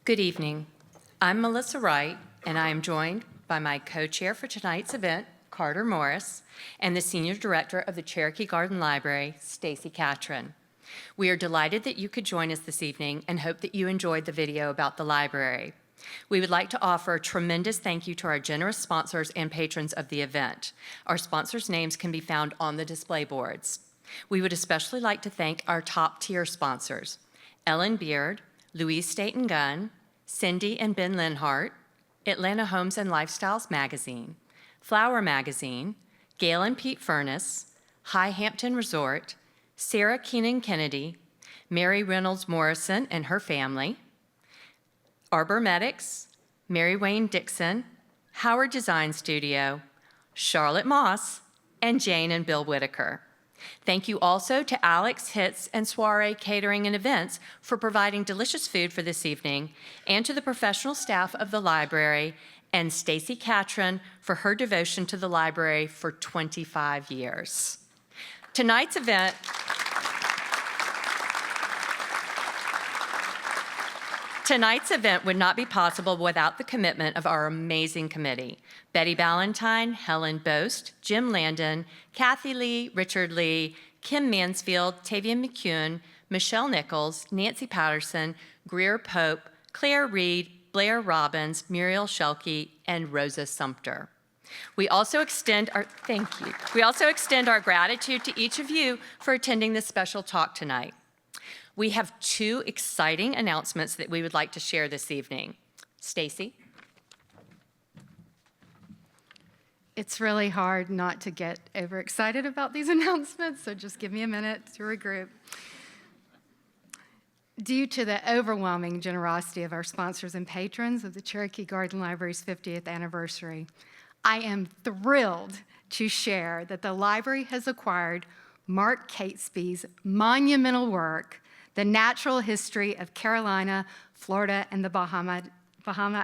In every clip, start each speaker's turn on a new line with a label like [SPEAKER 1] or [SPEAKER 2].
[SPEAKER 1] Good evening. I'm Melissa Wright, and I am joined by my co-chair for tonight's event, Carter Morris, and the Senior Director of the Cherokee Garden Library, Stacy Catron. We are delighted that you could join us this evening and hope that you enjoyed the video about the library. We would like to offer a tremendous thank you to our generous sponsors and patrons of the event. Our sponsors' names can be found on the display boards. We would especially like to thank our top-tier sponsors, Ellen Beard, Louise Staten Gunn, Cindy and Ben Linhart, Atlanta Homes and Lifestyles Magazine, Flower Magazine, Gail and Pete Furness, High Hampton Resort, Sarah Keenan Kennedy, Mary Reynolds Morrison and her family, Arbor Medics, Mary Wayne Dixon, Howard Design Studio, Charlotte Moss, and Jane and Bill Whitaker. Thank you also to Alex Hitz and Soiree Catering and Events for providing delicious food for this evening, and to the professional staff of the library, and Stacy Catron for her devotion to the library for 25 years. Tonight's event would not be possible without the commitment of our amazing committee: Betty Ballantyne, Helen Boast, Jim Landon, Kathy Lee, Richard Lee, Kim Mansfield, Tavia McCune, Michelle Nichols, Nancy Patterson, Greer Pope, Claire Reed, Blair Robbins, Muriel Shelke, and Rosa Sumter. We also extend our gratitude to each of you for attending this special talk tonight. We have two exciting announcements that we would like to share this evening. Stacy?
[SPEAKER 2] It's really hard not to get overexcited about these announcements, so just give me a minute to regroup. Due to the overwhelming generosity of our sponsors and patrons of the Cherokee Garden Library's 50th anniversary, I am thrilled to share that the library has acquired Mark Catesby's monumental work, The Natural History of Carolina, Florida, and the Bahama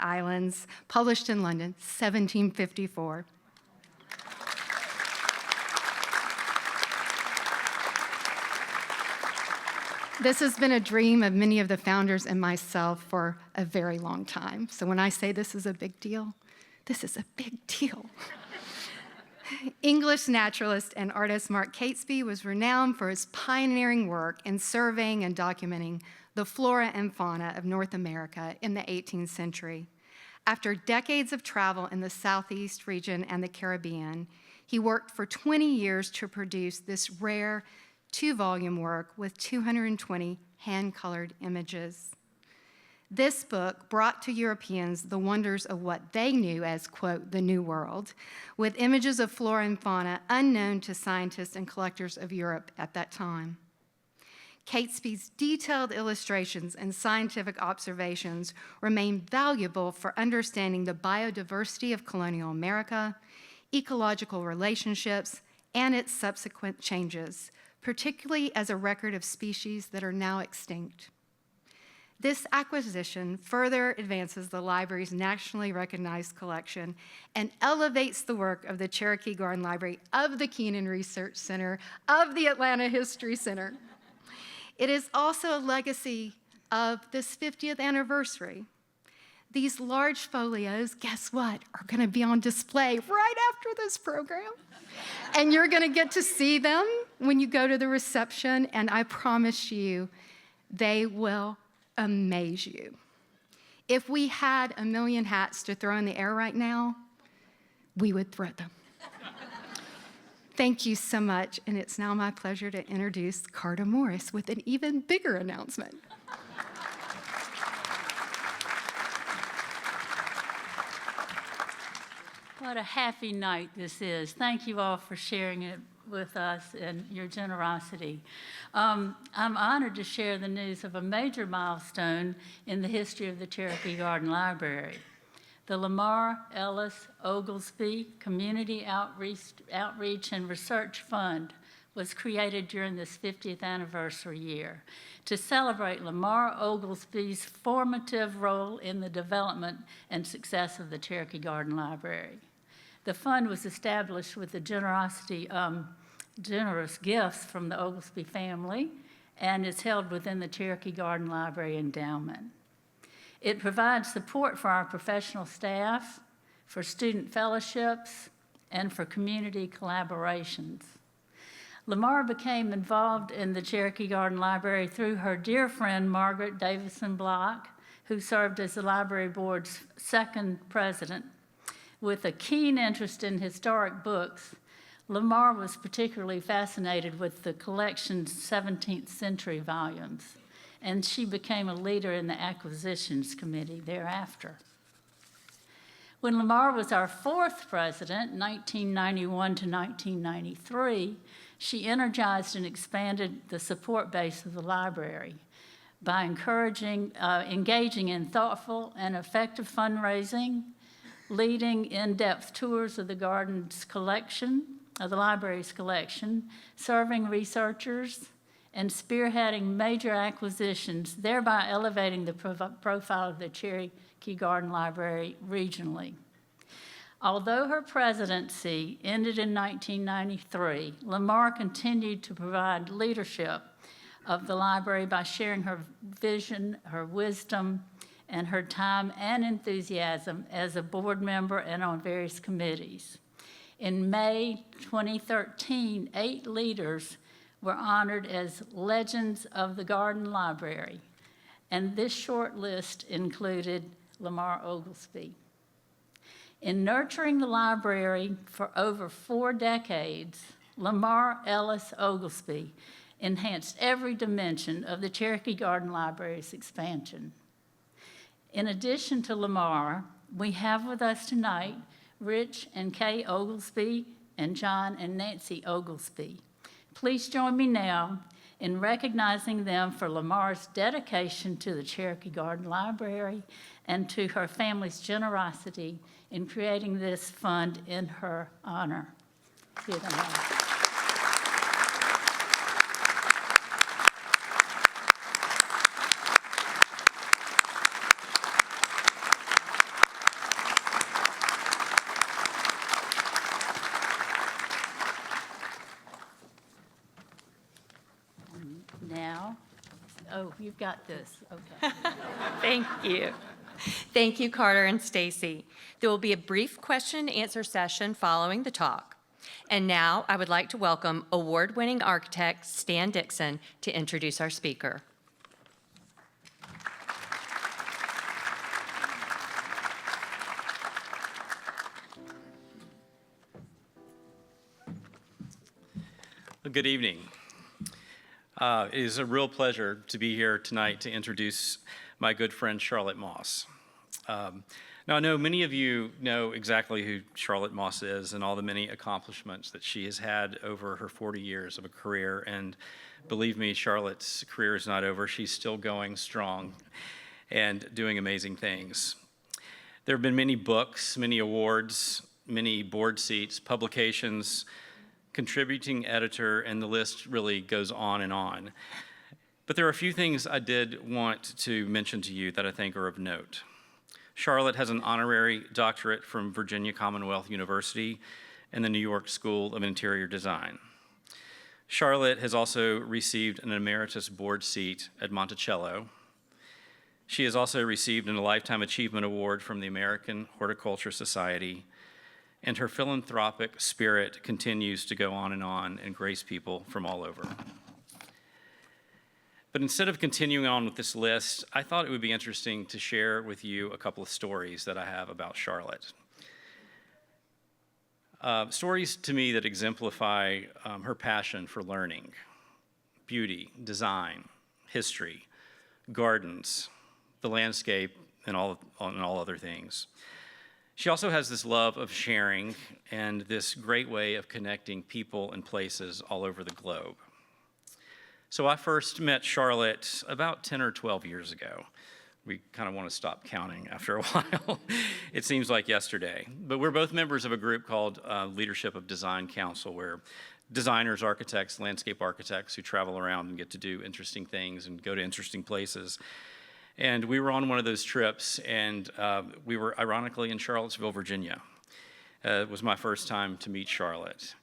[SPEAKER 2] Islands, published in London, 1754. This has been a dream of many of the founders and myself for a very long time. So when I say this is a big deal, this is a big deal. English naturalist and artist Mark Catesby was renowned for his pioneering work in surveying and documenting the flora and fauna of North America in the 18th century. After decades of travel in the Southeast region and the Caribbean, he worked for 20 years to produce this rare 2-volume work with 220 hand-colored images. This book brought to Europeans the wonders of what they knew as, quote, the New World, with images of flora and fauna unknown to scientists and collectors of Europe at that time. Catesby's detailed illustrations and scientific observations remain valuable for understanding the biodiversity of colonial America, ecological relationships, and its subsequent changes, particularly as a record of species that are now extinct. This acquisition further advances the library's nationally recognized collection and elevates the work of the Cherokee Garden Library, of the Keenan Research Center, of the Atlanta History Center. It is also a legacy of this 50th anniversary. These large folios, guess what, are going to be on display right after this program. And you're going to get to see them when you go to the reception, and I promise you, they will amaze you. If we had 1 million hats to throw in the air right now, we would throw them. Thank you so much, and it's now my pleasure to introduce Carter Morris with an even bigger announcement.
[SPEAKER 3] What a happy night this is. Thank you all for sharing it with us and your generosity. I'm honored to share the news of a major milestone in the history of the Cherokee Garden Library. The Lamar Ellis Oglesby Community Outreach and Research Fund was created during this 50th anniversary year to celebrate Lamar Oglesby's formative role in the development and success of the Cherokee Garden Library. The fund was established with the generous gifts from the Oglesby family and is held within the Cherokee Garden Library endowment. It provides support for our professional staff, for student fellowships, and for community collaborations. Lamar became involved in the Cherokee Garden Library through her dear friend, Margaret Davison Block, who served as the library board's second president. With a keen interest in historic books, Lamar was particularly fascinated with the collection's 17th century volumes, and she became a leader in the acquisitions committee thereafter. When Lamar was our fourth president, 1991 to 1993, she energized and expanded the support base of the library by engaging in thoughtful and effective fundraising, leading in-depth tours of the garden's collection, of the library's collection, serving researchers, and spearheading major acquisitions, thereby elevating the profile of the Cherokee Garden Library regionally. Although her presidency ended in 1993, Lamar continued to provide leadership of the library by sharing her vision, her wisdom, and her time and enthusiasm as a board member and on various committees. In May 2013, 8 leaders were honored as Legends of the Garden Library, and this short list included Lamar Oglesby. In nurturing the library for over 4 decades, Lamar Ellis Oglesby enhanced every dimension of the Cherokee Garden Library's expansion. In addition to Lamar, we have with us tonight Rich and Kay Oglesby and John and Nancy Oglesby. Please join me now in recognizing them for Lamar's dedication to the Cherokee Garden Library and to her family's generosity in creating this fund in her honor. Give them all. Now, oh, you've got this, okay.
[SPEAKER 1] Thank you. Thank you, Carter and Stacy. There will be a brief question and answer session following the talk. And now I would like to welcome award-winning architect Stan Dixon to introduce our speaker.
[SPEAKER 4] Good evening. It is a real pleasure to be here tonight to introduce my good friend Charlotte Moss. Now, I know many of you know exactly who Charlotte Moss is and all the many accomplishments that she has had over her 40 years of a career. And believe me, Charlotte's career is not over. She's still going strong and doing amazing things. There have been many books, many awards, many board seats, publications, contributing editor, and the list really goes on and on. But there are a few things I did want to mention to you that I think are of note. Charlotte has an honorary doctorate from Virginia Commonwealth University and the New York School of Interior Design. Charlotte has also received an emeritus board seat at Monticello. She has also received a Lifetime Achievement Award from the American Horticulture Society, and her philanthropic spirit continues to go on and grace people from all over. But instead of continuing on with this list, I thought it would be interesting to share with you a couple of stories that I have about Charlotte. Stories to me that exemplify her passion for learning, beauty, design, history, gardens, the landscape, and all other things. She also has this love of sharing and this great way of connecting people and places all over the globe. So I first met Charlotte about 10 or 12 years ago. We kind of want to stop counting after a while. It seems like yesterday. But we're both members of a group called Leadership of Design Council, where designers, architects, landscape architects who travel around and get to do interesting things and go to interesting places. And we were on one of those trips, and we were ironically in Charlottesville, Virginia. It was my first time to meet Charlotte.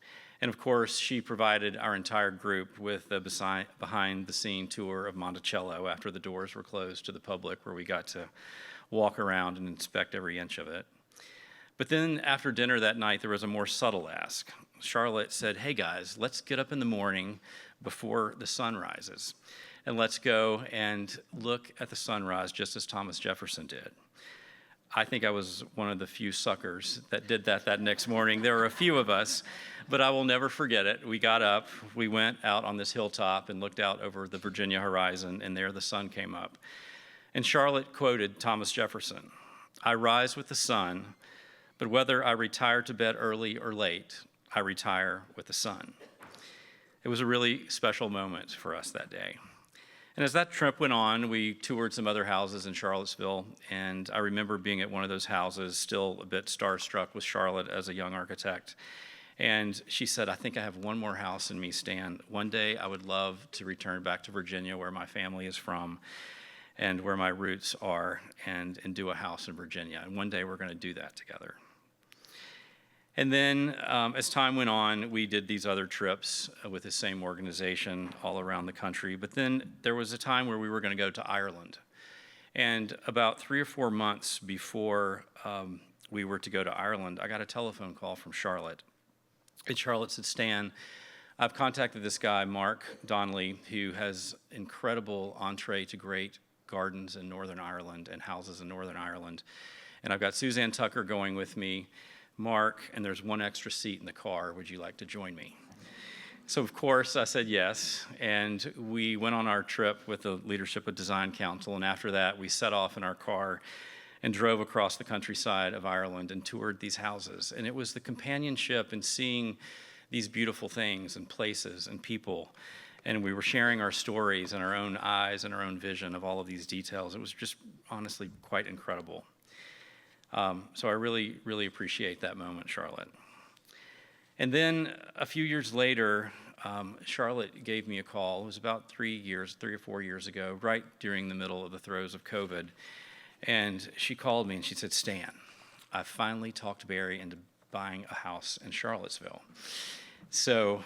[SPEAKER 4] And of course, she provided our entire group with a behind-the-scene tour of Monticello after the doors were closed to the public, where we got to walk around and inspect every inch of it. But then after dinner that night, there was a more subtle ask. Charlotte said, "Hey guys, let's get up in the morning before the sun rises, and let's go and look at the sunrise just as Thomas Jefferson did." I think I was one of the few suckers that did that next morning. There were a few of us, but I will never forget it. We got up, we went out on this hilltop and looked out over the Virginia horizon, and there the sun came up. And Charlotte quoted Thomas Jefferson, "I rise with the sun, but whether I retire to bed early or late, I retire with the sun." It was a really special moment for us that day. And as that trip went on, we toured some other houses in Charlottesville, and I remember being at one of those houses, still a bit starstruck with Charlotte as a young architect. And she said, "I think I have one more house in me, Stan. One day I would love to return back to Virginia, where my family is from and where my roots are, and do a house in Virginia. And one day we're going to do that together." And then as time went on, we did these other trips with the same organization all around the country. But then there was a time where we were going to go to Ireland. And about 3 or 4 months before we were to go to Ireland, I got a telephone call from Charlotte. And Charlotte said, "Stan, I've contacted this guy, Mark Donnelly, who has incredible entree to great gardens in Northern Ireland and houses in Northern Ireland. And I've got Suzanne Tucker going with me, Mark, and there's one extra seat in the car. Would you like to join me?" So of course I said yes, and we went on our trip with the leadership of Design Council, and after that we set off in our car and drove across the countryside of Ireland and toured these houses. And it was the companionship and seeing these beautiful things and places and people, and we were sharing our stories and our own eyes and our own vision of all of these details. It was just honestly quite incredible. So I really, really appreciate that moment, Charlotte. And then a few years later, Charlotte gave me a call. It was about 3 or 4 years ago, right during the middle of the throes of COVID. And she called me and she said, "Stan, I finally talked Barry into buying a house in Charlottesville." So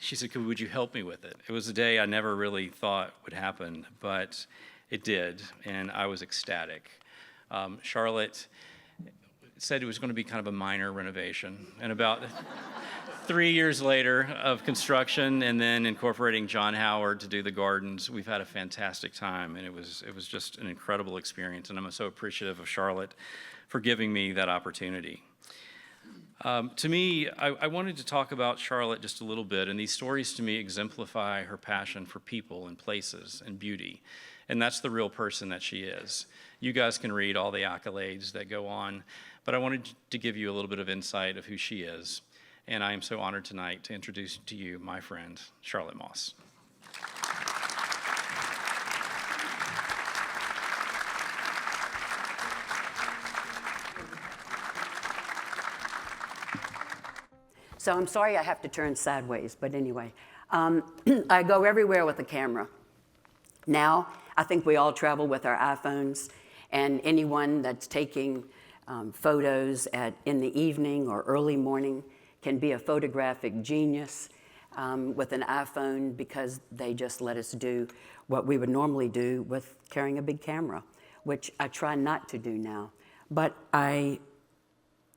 [SPEAKER 4] she said, "Would you help me with it?" It was a day I never really thought would happen, but it did, and I was ecstatic. Charlotte said it was going to be kind of a minor renovation, and about 3 years later of construction and then incorporating John Howard to do the gardens, we've had a fantastic time, and it was just an incredible experience, and I'm so appreciative of Charlotte for giving me that opportunity. To me, I wanted to talk about Charlotte just a little bit, and these stories to me exemplify her passion for people and places and beauty, and that's the real person that she is. You guys can read all the accolades that go on, but I wanted to give you a little bit of insight of who she is, and I am so honored tonight to introduce to you my friend, Charlotte Moss.
[SPEAKER 5] So I'm sorry I have to turn sideways, but anyway. I go everywhere with a camera. Now, I think we all travel with our iPhones, and anyone that's taking photos in the evening or early morning can be a photographic genius with an iPhone, because they just let us do what we would normally do with carrying a big camera, which I try not to do now. But I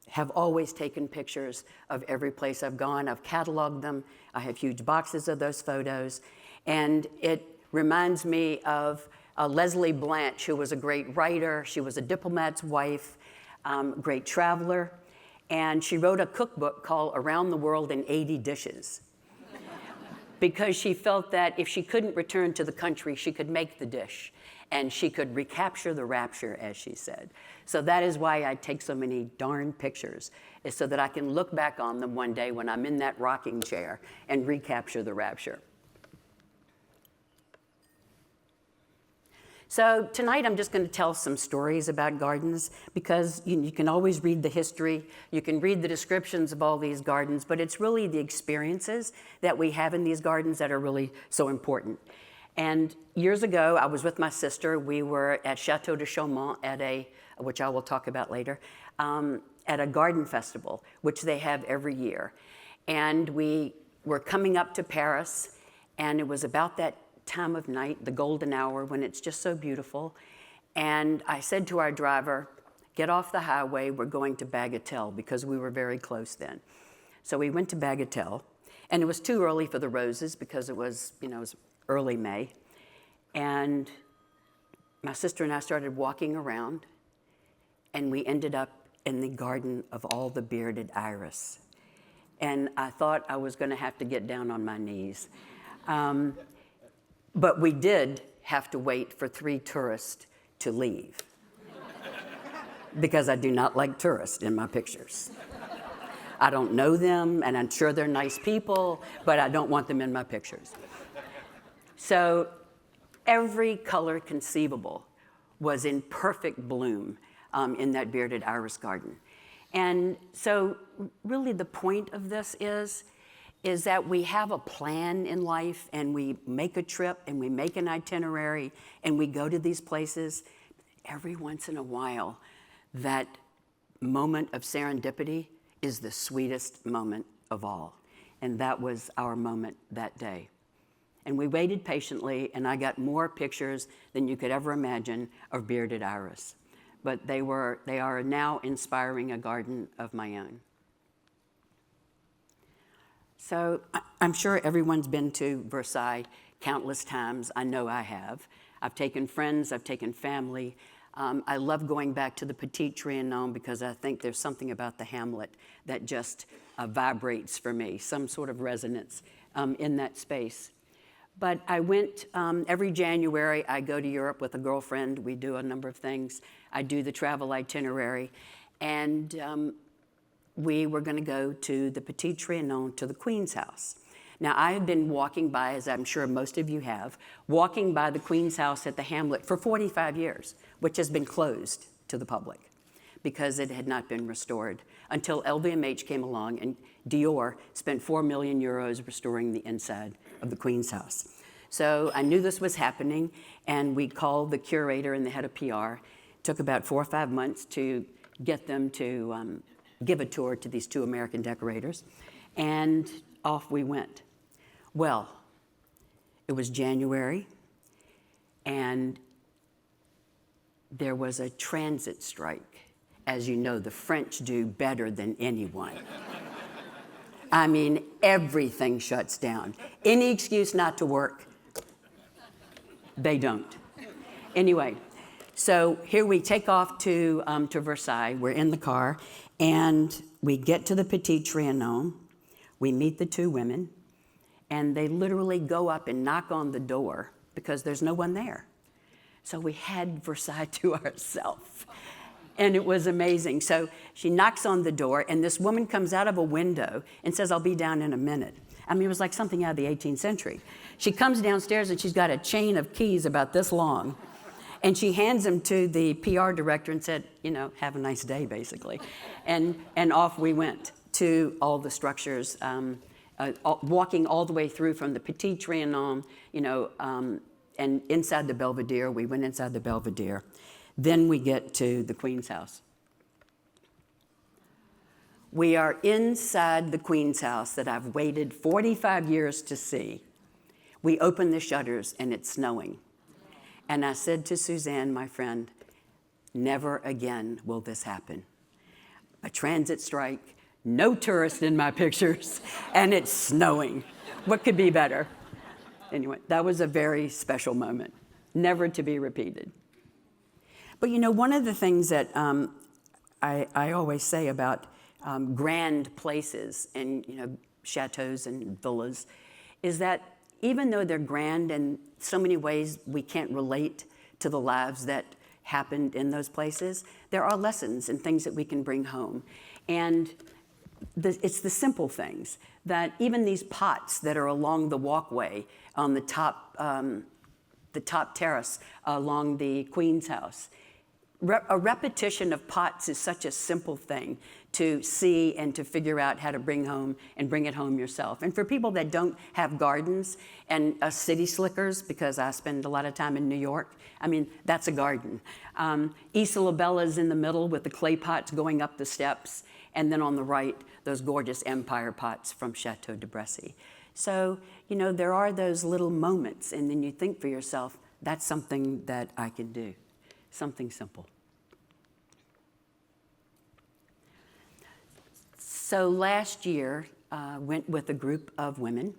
[SPEAKER 5] have always taken pictures of every place I've gone. I've cataloged them. I have huge boxes of those photos. And it reminds me of Leslie Blanche, who was a great writer. She was a diplomat's wife, great traveler. And she wrote a cookbook called Around the World in 80 Dishes, because she felt that if she couldn't return to the country, she could make the dish, and she could recapture the rapture, as she said. So that is why I take so many darn pictures, is so that I can look back on them one day when I'm in that rocking chair and recapture the rapture. So tonight I'm just going to tell some stories about gardens, because you can always read the history, you can read the descriptions of all these gardens, but it's really the experiences that we have in these gardens that are really so important. And years ago, I was with my sister. We were at Chateau de Chaumont which I will talk about later, at a garden festival, which they have every year. And we were coming up to Paris, and it was about that time of night, the golden hour, when it's just so beautiful. And I said to our driver, get off the highway, we're going to Bagatelle, because we were very close then. So we went to Bagatelle, and it was too early for the roses because it was, it was early May. And my sister and I started walking around, and we ended up in the garden of all the bearded iris. And I thought I was gonna have to get down on my knees. But we did have to wait for 3 tourists to leave, because I do not like tourists in my pictures. I don't know them, and I'm sure they're nice people, but I don't want them in my pictures. So every color conceivable was in perfect bloom in that bearded iris garden. And so really the point of this is that we have a plan in life, and we make a trip, and we make an itinerary, and we go to these places. Every once in a while, that moment of serendipity is the sweetest moment of all. And that was our moment that day. And we waited patiently, and I got more pictures than you could ever imagine of bearded iris. But they are now inspiring a garden of my own. So I'm sure everyone's been to Versailles countless times. I know I have. I've taken friends, I've taken family. I love going back to the Petit Trianon because I think there's something about the Hamlet that just vibrates for me, some sort of resonance in that space. But I went, every January, I go to Europe with a girlfriend. We do a number of things. I do the travel itinerary. And we were going to go to the Petit Trianon, to the Queen's house. Now, I have been walking by, as I'm sure most of you have, walking by the Queen's house at the Hamlet for 45 years, which has been closed to the public because it had not been restored until LVMH came along and Dior spent 4 million euros restoring the inside of the Queen's house. So I knew this was happening, and we called the curator and the head of PR. It took about 4 or 5 months to get them to give a tour to these 2 American decorators, and off we went. Well, it was January, and there was a transit strike. As you know, the French do better than anyone. I mean, everything shuts down. Any excuse not to work, they don't. Anyway, so here we take off to Versailles. We're in the car, and we get to the Petit Trianon. We meet the 2 women, and they literally go up and knock on the door because there's no one there. So we had Versailles to ourselves, and it was amazing. So she knocks on the door, and this woman comes out of a window and says, "I'll be down in a minute." I mean, it was like something out of the 18th century. She comes downstairs, and she's got a chain of keys about this long, and she hands them to the PR director and said, "Have a nice day," basically. And off we went to all the structures, walking all the way through from the Petit Trianon, and inside the Belvedere. We went inside the Belvedere. Then we get to the Queen's house. We are inside the Queen's house that I've waited 45 years to see. We open the shutters, and it's snowing. And I said to Suzanne, my friend, never again will this happen. A transit strike, no tourists in my pictures, and it's snowing. What could be better? Anyway, that was a very special moment, never to be repeated. But one of the things that I always say about grand places and chateaus and villas is that even though they're grand in so many ways we can't relate to the lives that happened in those places, there are lessons and things that we can bring home. And it's the simple things that even these pots that are along the walkway on the top terrace along the Queen's house, a repetition of pots is such a simple thing to see and to figure out how to bring home and bring it home yourself. And for people that don't have gardens and city slickers, because I spend a lot of time in New York, I mean, that's a garden. Isola Bella's in the middle with the clay pots going up the steps, and then on the right, those gorgeous empire pots from Chateau de Bressy. So, you know, there are those little moments, and then you think for yourself, that's something that I can do, something simple. So last year, went with a group of women,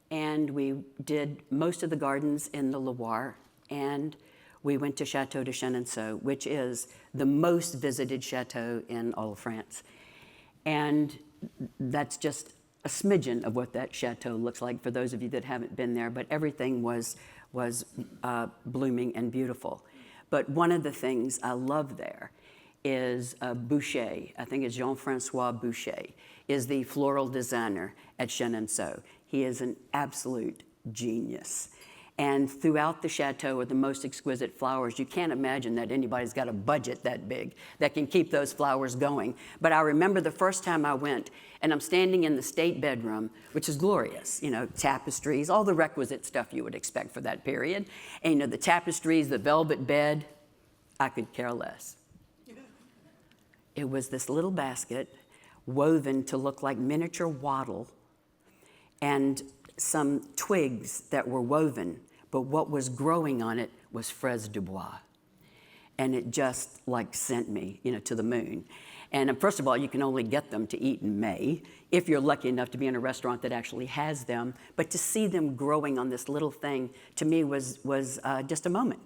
[SPEAKER 5] and we did most of the gardens in the Loire, and we went to Chateau de Chenonceau, which is the most visited chateau in all of France. And that's just a smidgen of what that chateau looks like for those of you that haven't been there, but everything was blooming and beautiful. But one of the things I love there is Boucher. I think it's Jean-Francois Boucher, is the floral designer at Chenonceau. He is an absolute genius. And throughout the chateau are the most exquisite flowers. You can't imagine that anybody's got a budget that big that can keep those flowers going. But I remember the first time I went, and I'm standing in the state bedroom, which is glorious, you know, tapestries, all the requisite stuff you would expect for that period. And, you know, the tapestries, the velvet bed, I could care less. It was this little basket woven to look like miniature wattle and some twigs that were woven, but what was growing on it was fraise du bois. And it just like sent me, you know, to the moon. And first of all, you can only get them to eat in May, if you're lucky enough to be in a restaurant that actually has them. But to see them growing on this little thing, to me, was just a moment.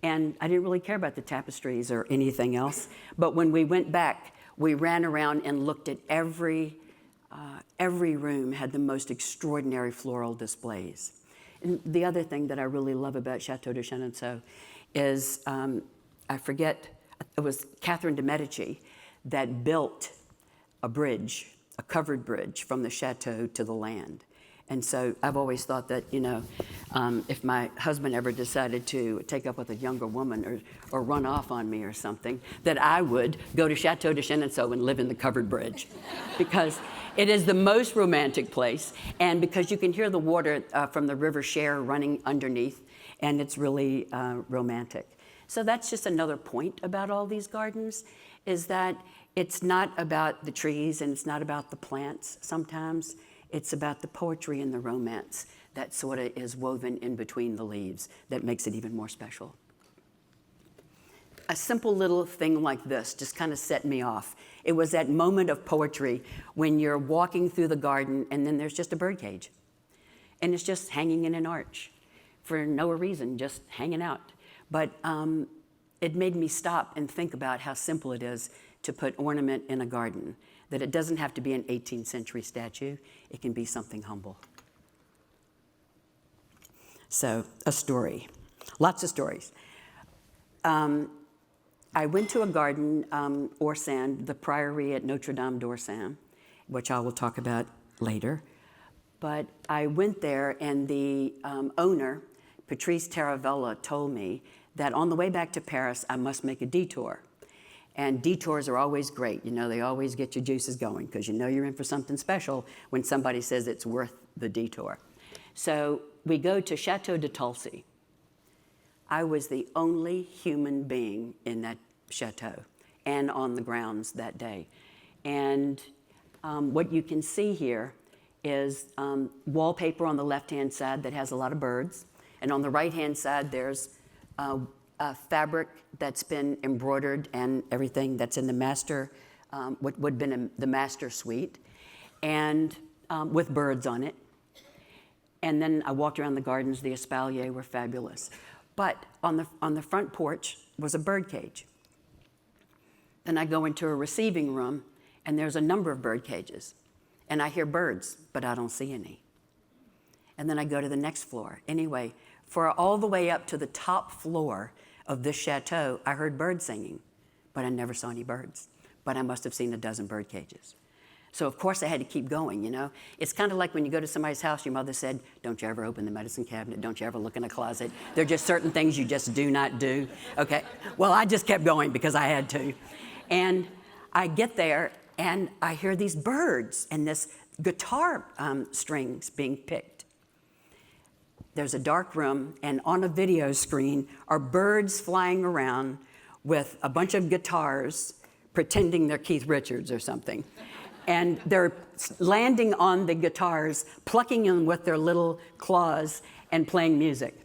[SPEAKER 5] And I didn't really care about the tapestries or anything else. But when we went back, we ran around and looked at every room had the most extraordinary floral displays. And the other thing that I really love about Chateau de Chenonceau is, I forget, it was Catherine de Medici that built a bridge, a covered bridge from the chateau to the land. And so I've always thought that, you know, if my husband ever decided to take up with a younger woman or run off on me or something, that I would go to Chateau de Chenonceau and live in the covered bridge. Because it is the most romantic place, and because you can hear the water from the River Cher running underneath, and it's really romantic. So that's just another point about all these gardens, is that it's not about the trees and it's not about the plants sometimes. It's about the poetry and the romance that sort of is woven in between the leaves that makes it even more special. A simple little thing like this just kind of set me off. It was that moment of poetry when you're walking through the garden and then there's just a birdcage. And it's just hanging in an arch for no reason, just hanging out. But it made me stop and think about how simple it is to put ornament in a garden, that it doesn't have to be an 18th century statue, it can be something humble. So, a story, lots of stories. I went to a garden, Orsan, the Priory at Notre Dame d'Orsan, which I will talk about later. But I went there, and the owner, Patrice Taravella, told me that on the way back to Paris, I must make a detour. And detours are always great. You know, they always get your juices going because you know you're in for something special when somebody says it's worth the detour. So we go to Chateau de Tulsi. I was the only human being in that chateau and on the grounds that day. And what you can see here is wallpaper on the left-hand side that has a lot of birds. And on the right-hand side, there's a fabric that's been embroidered and everything that's in the master, what would have been in the master suite, and with birds on it. And then I walked around the gardens. The espaliers were fabulous. But on the front porch was a bird cage. Then I go into a receiving room, and there's a number of bird cages. And I hear birds, but I don't see any. And then I go to the next floor. Anyway, for all the way up to the top floor of this chateau, I heard birds singing, but I never saw any birds. But I must have seen a dozen bird cages. So of course I had to keep going, you know. It's kind of like when you go to somebody's house, your mother said, don't you ever open the medicine cabinet, don't you ever look in a closet. There are just certain things you just do not do, okay? Well, I just kept going because I had to. And I get there and I hear these birds and this guitar strings being picked. There's a dark room, and on a video screen are birds flying around with a bunch of guitars pretending they're Keith Richards or something. And they're landing on the guitars, plucking them with their little claws and playing music.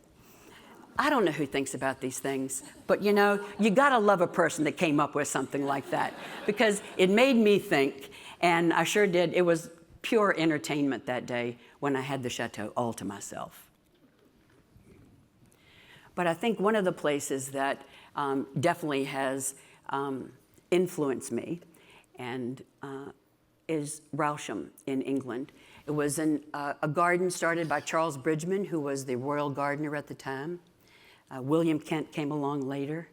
[SPEAKER 5] I don't know who thinks about these things, but you know, you gotta love a person that came up with something like that, because it made me think, and I sure did. It was pure entertainment that day when I had the chateau all to myself. But I think one of the places that definitely has influenced me and is Rousham in England. It was a garden started by Charles Bridgman, who was the royal gardener at the time. William Kent came along later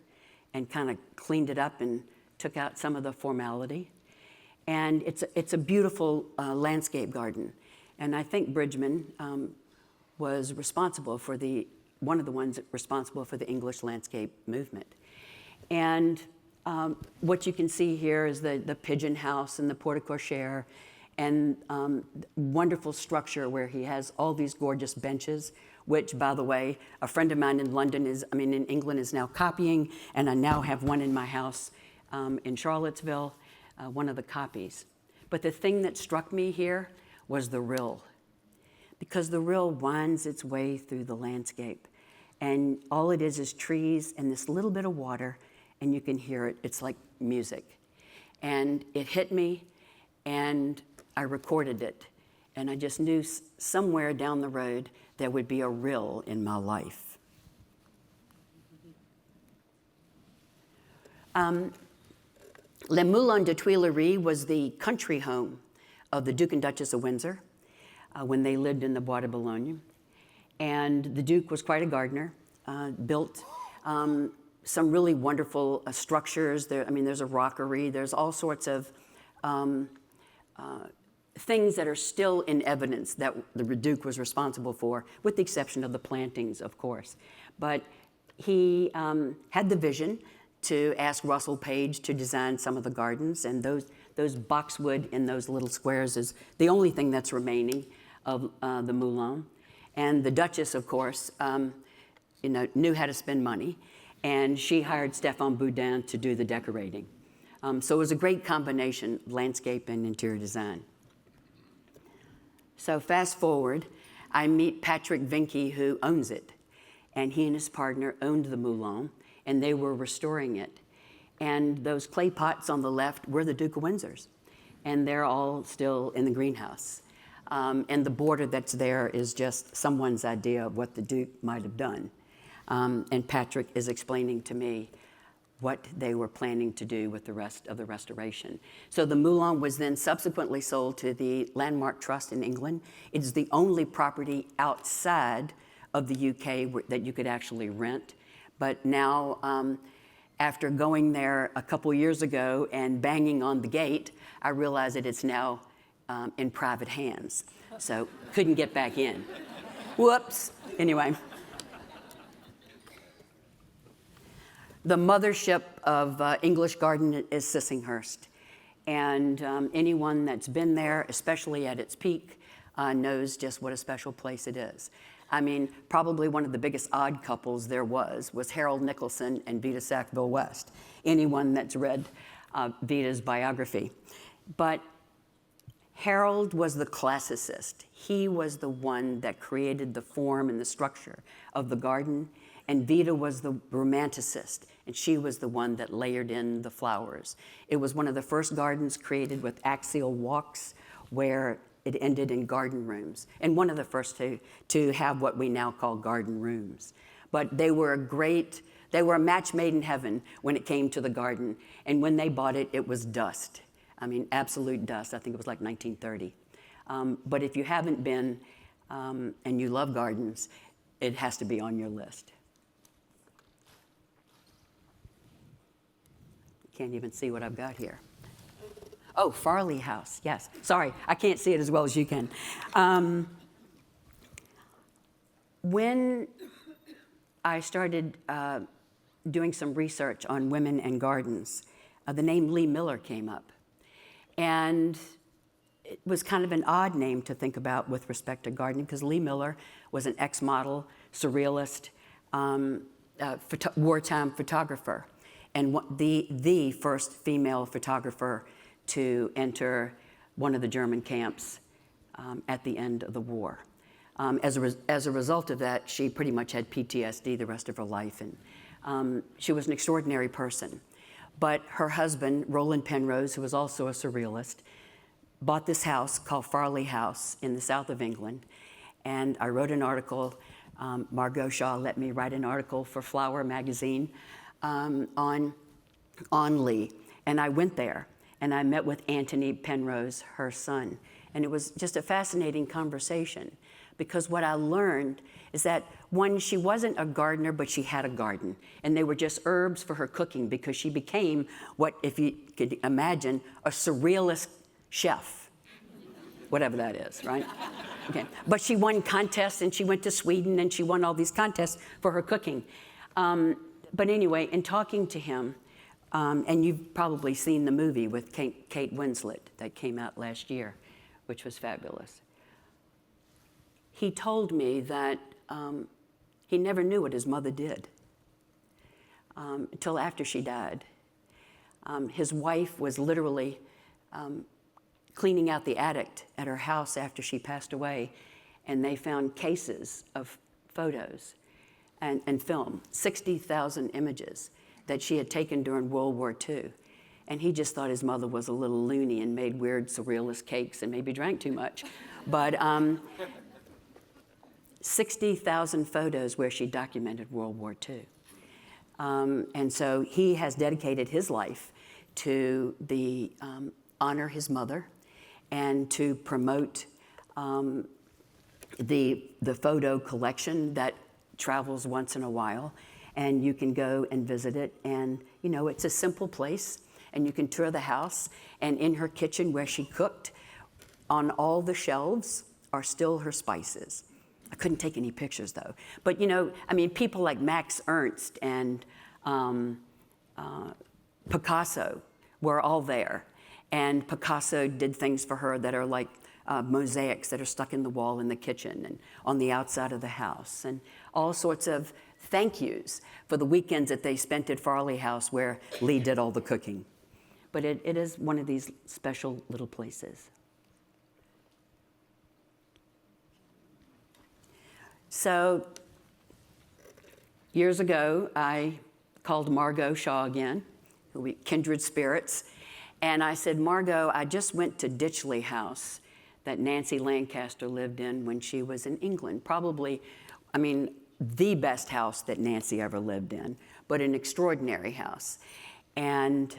[SPEAKER 5] and kind of cleaned it up and took out some of the formality. And it's a beautiful landscape garden. And I think Bridgman was responsible for one of the ones responsible for the English landscape movement. And what you can see here is the pigeon house and the porte cochere and wonderful structure where he has all these gorgeous benches, which, by the way, a friend of mine in England is now copying, and I now have one in my house in Charlottesville, one of the copies. But the thing that struck me here was the rill, because the rill winds its way through the landscape, and all it is trees and this little bit of water, and you can hear it. It's like music. And it hit me, and I recorded it. And I just knew somewhere down the road there would be a rill in my life. Le Moulin de Tuileries was the country home of the Duke and Duchess of Windsor when they lived in the Bois de Boulogne. And the Duke was quite a gardener, built some really wonderful structures. There's a rockery. There's all sorts of things that are still in evidence that the Duke was responsible for, with the exception of the plantings, of course. But he had the vision to ask Russell Page to design some of the gardens, and those boxwood in those little squares is the only thing that's remaining of the Moulin. And the Duchess, of course, knew how to spend money, and she hired Stéphane Boudin to do the decorating. So it was a great combination, landscape and interior design. So fast forward, I meet Patrick Vinke, who owns it, and he and his partner owned the Moulin, and they were restoring it. And those clay pots on the left were the Duke of Windsor's, and they're all still in the greenhouse. And the border that's there is just someone's idea of what the Duke might have done. And Patrick is explaining to me what they were planning to do with the rest of the restoration. So the Moulin was then subsequently sold to the Landmark Trust in England. It is the only property outside of the UK that you could actually rent. But now, after going there a couple years ago and banging on the gate, I realized that it's now in private hands. So couldn't get back in. Whoops. Anyway. The mothership of English garden is Sissinghurst. And anyone that's been there, especially at its peak, knows just what a special place it is. I mean, probably one of the biggest odd couples there was Harold Nicholson and Vita Sackville-West, anyone that's read Vita's biography. But Harold was the classicist. He was the one that created the form and the structure of the garden, and Vita was the romanticist, and she was the one that layered in the flowers. It was one of the first gardens created with axial walks where it ended in garden rooms, and one of the first to have what we now call garden rooms. But they were a match made in heaven when it came to the garden, and when they bought it, it was dust. I mean, absolute dust. I think it was like 1930. But if you haven't been and you love gardens, it has to be on your list. Can't even see what I've got here. Oh, Farley House, yes. Sorry, I can't see it as well as you can. When I started doing some research on women and gardens, the name Lee Miller came up. And it was kind of an odd name to think about with respect to gardening, because Lee Miller was an ex-model, surrealist, wartime photographer, and the first female photographer to enter one of the German camps at the end of the war. As a result of that, she pretty much had PTSD the rest of her life, and she was an extraordinary person. But her husband, Roland Penrose, who was also a surrealist, bought this house called Farley House in the south of England, and I wrote an article. Margot Shaw let me write an article for Flower magazine on Lee, and I went there, and I met with Anthony Penrose, her son, and it was just a fascinating conversation, because what I learned is that, one, she wasn't a gardener, but she had a garden, and they were just herbs for her cooking, because she became what, if you could imagine, a surrealist chef, whatever that is, right? Okay. But she won contests, and she went to Sweden, and she won all these contests for her cooking. But anyway, in talking to him, and you've probably seen the movie with Kate Winslet that came out last year, which was fabulous. He told me that he never knew what his mother did until after she died. His wife was literally cleaning out the attic at her house after she passed away, and they found cases of photos and film, 60,000 images that she had taken during World War II. And he just thought his mother was a little loony and made weird surrealist cakes and maybe drank too much. But 60,000 photos where she documented World War II. And so he has dedicated his life to honor his mother and to promote the photo collection that travels once in a while. And you can go and visit it, and you know, it's a simple place, and you can tour the house, and in her kitchen where she cooked, on all the shelves are still her spices. I couldn't take any pictures though. But you know, I mean, people like Max Ernst and Picasso were all there. And Picasso did things for her that are like mosaics that are stuck in the wall in the kitchen and on the outside of the house, and all sorts of thank yous for the weekends that they spent at Farley House where Lee did all the cooking. But it is one of these special little places. So years ago, I called Margot Shaw again, kindred spirits, and I said, Margot, I just went to Ditchley House that Nancy Lancaster lived in when she was in England. Probably, I mean, the best house that Nancy ever lived in, but an extraordinary house. And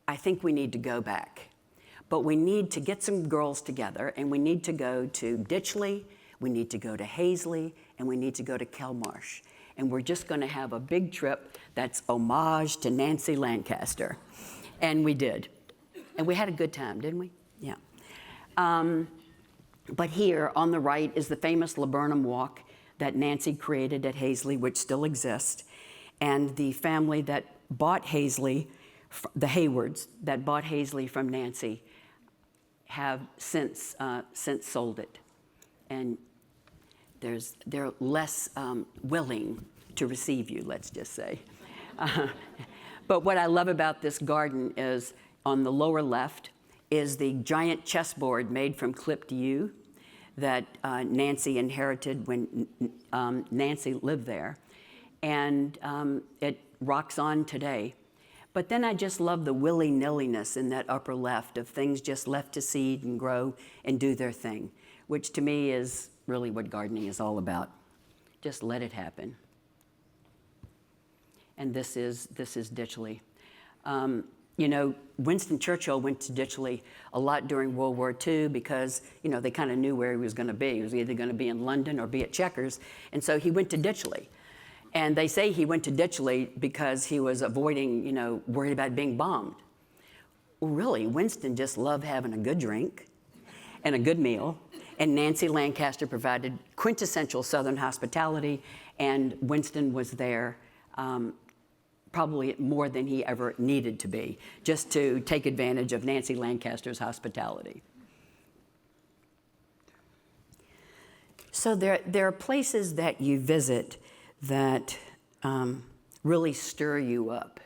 [SPEAKER 5] I think we need to go back. But we need to get some girls together, and we need to go to Ditchley, we need to go to Hazley, and we need to go to Kelmarsh. And we're just going to have a big trip that's homage to Nancy Lancaster. And we did. And we had a good time, didn't we? Yeah. But here on the right is the famous Laburnum Walk that Nancy created at Hazley, which still exists. And the family that bought Hazley, the Haywards, that bought Hazley from Nancy, have since sold it. And they're less willing to receive you, let's just say. But what I love about this garden is on the lower left is the giant chessboard made from clipped yew that Nancy inherited when Nancy lived there. And it rocks on today. But then I just love the willy-nilliness in that upper left of things just left to seed and grow and do their thing, which to me is really what gardening is all about. Just let it happen. And this is Ditchley. You know, Winston Churchill went to Ditchley a lot during World War II because, you know, they kind of knew where he was going to be. He was either going to be in London or be at Chequers. And so he went to Ditchley. And they say he went to Ditchley because he was avoiding, you know, worried about being bombed. well, really, Winston just loved having a good drink and a good meal, and Nancy Lancaster provided quintessential Southern hospitality, and Winston was there probably more than he ever needed to be, just to take advantage of Nancy Lancaster's hospitality. So there are places that you visit that really stir you up.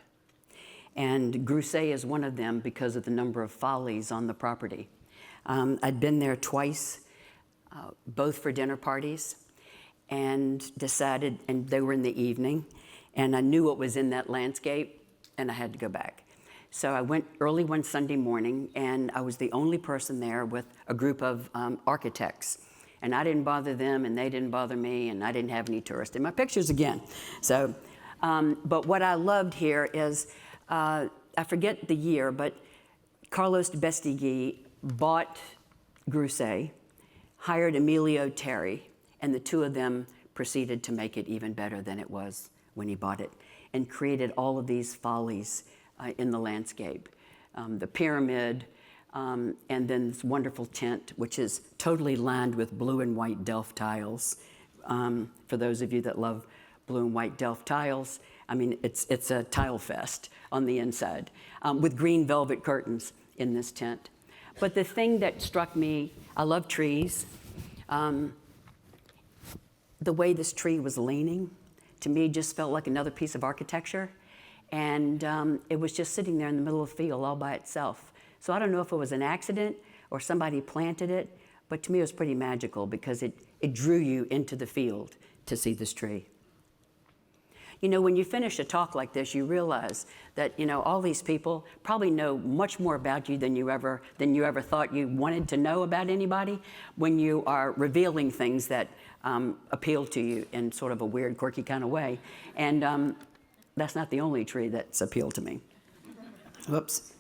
[SPEAKER 5] And Grousset is one of them because of the number of follies on the property. I'd been there twice, both for dinner parties, and decided, and they were in the evening, and I knew what was in that landscape, and I had to go back. So I went early one Sunday morning, and I was the only person there with a group of architects. And I didn't bother them, and they didn't bother me, and I didn't have any tourists in my pictures again. So, but what I loved here is, I forget the year, but Carlos de Bestigui bought Grousset, hired Emilio Terry, and the two of them proceeded to make it even better than it was when he bought it, and created all of these follies in the landscape. The pyramid, and then this wonderful tent, which is totally lined with blue and white Delft tiles. For those of you that love blue and white Delft tiles, I mean, it's a tile fest on the inside, with green velvet curtains in this tent. But the thing that struck me, I love trees. The way this tree was leaning, to me, just felt like another piece of architecture. And it was just sitting there in the middle of the field all by itself. So I don't know if it was an accident or somebody planted it, but to me it was pretty magical because it drew you into the field to see this tree. You know, when you finish a talk like this, you realize that, you know, all these people probably know much more about you than you ever thought you wanted to know about anybody when you are revealing things that appeal to you in sort of a weird, quirky kind of way. And that's not the only tree that's appealed to me. Whoops.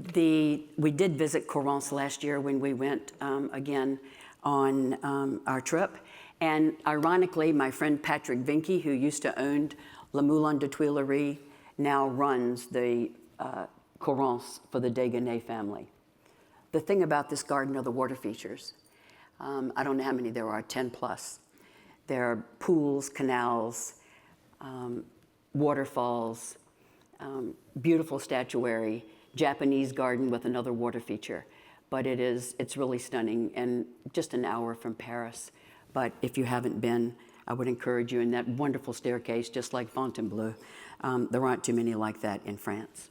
[SPEAKER 5] We did visit Corrence last year when we went again on our trip. And ironically, my friend Patrick Vinke, who used to own Le Moulin de Tuileries, now runs the Corrence for the Déguenais family. The thing about this garden are the water features. I don't know how many there are, 10 plus. There are pools, canals, waterfalls, beautiful statuary, Japanese garden with another water feature. But it's really stunning, and just an hour from Paris. But if you haven't been, I would encourage you in that wonderful staircase, just like Fontainebleau. There aren't too many like that in France.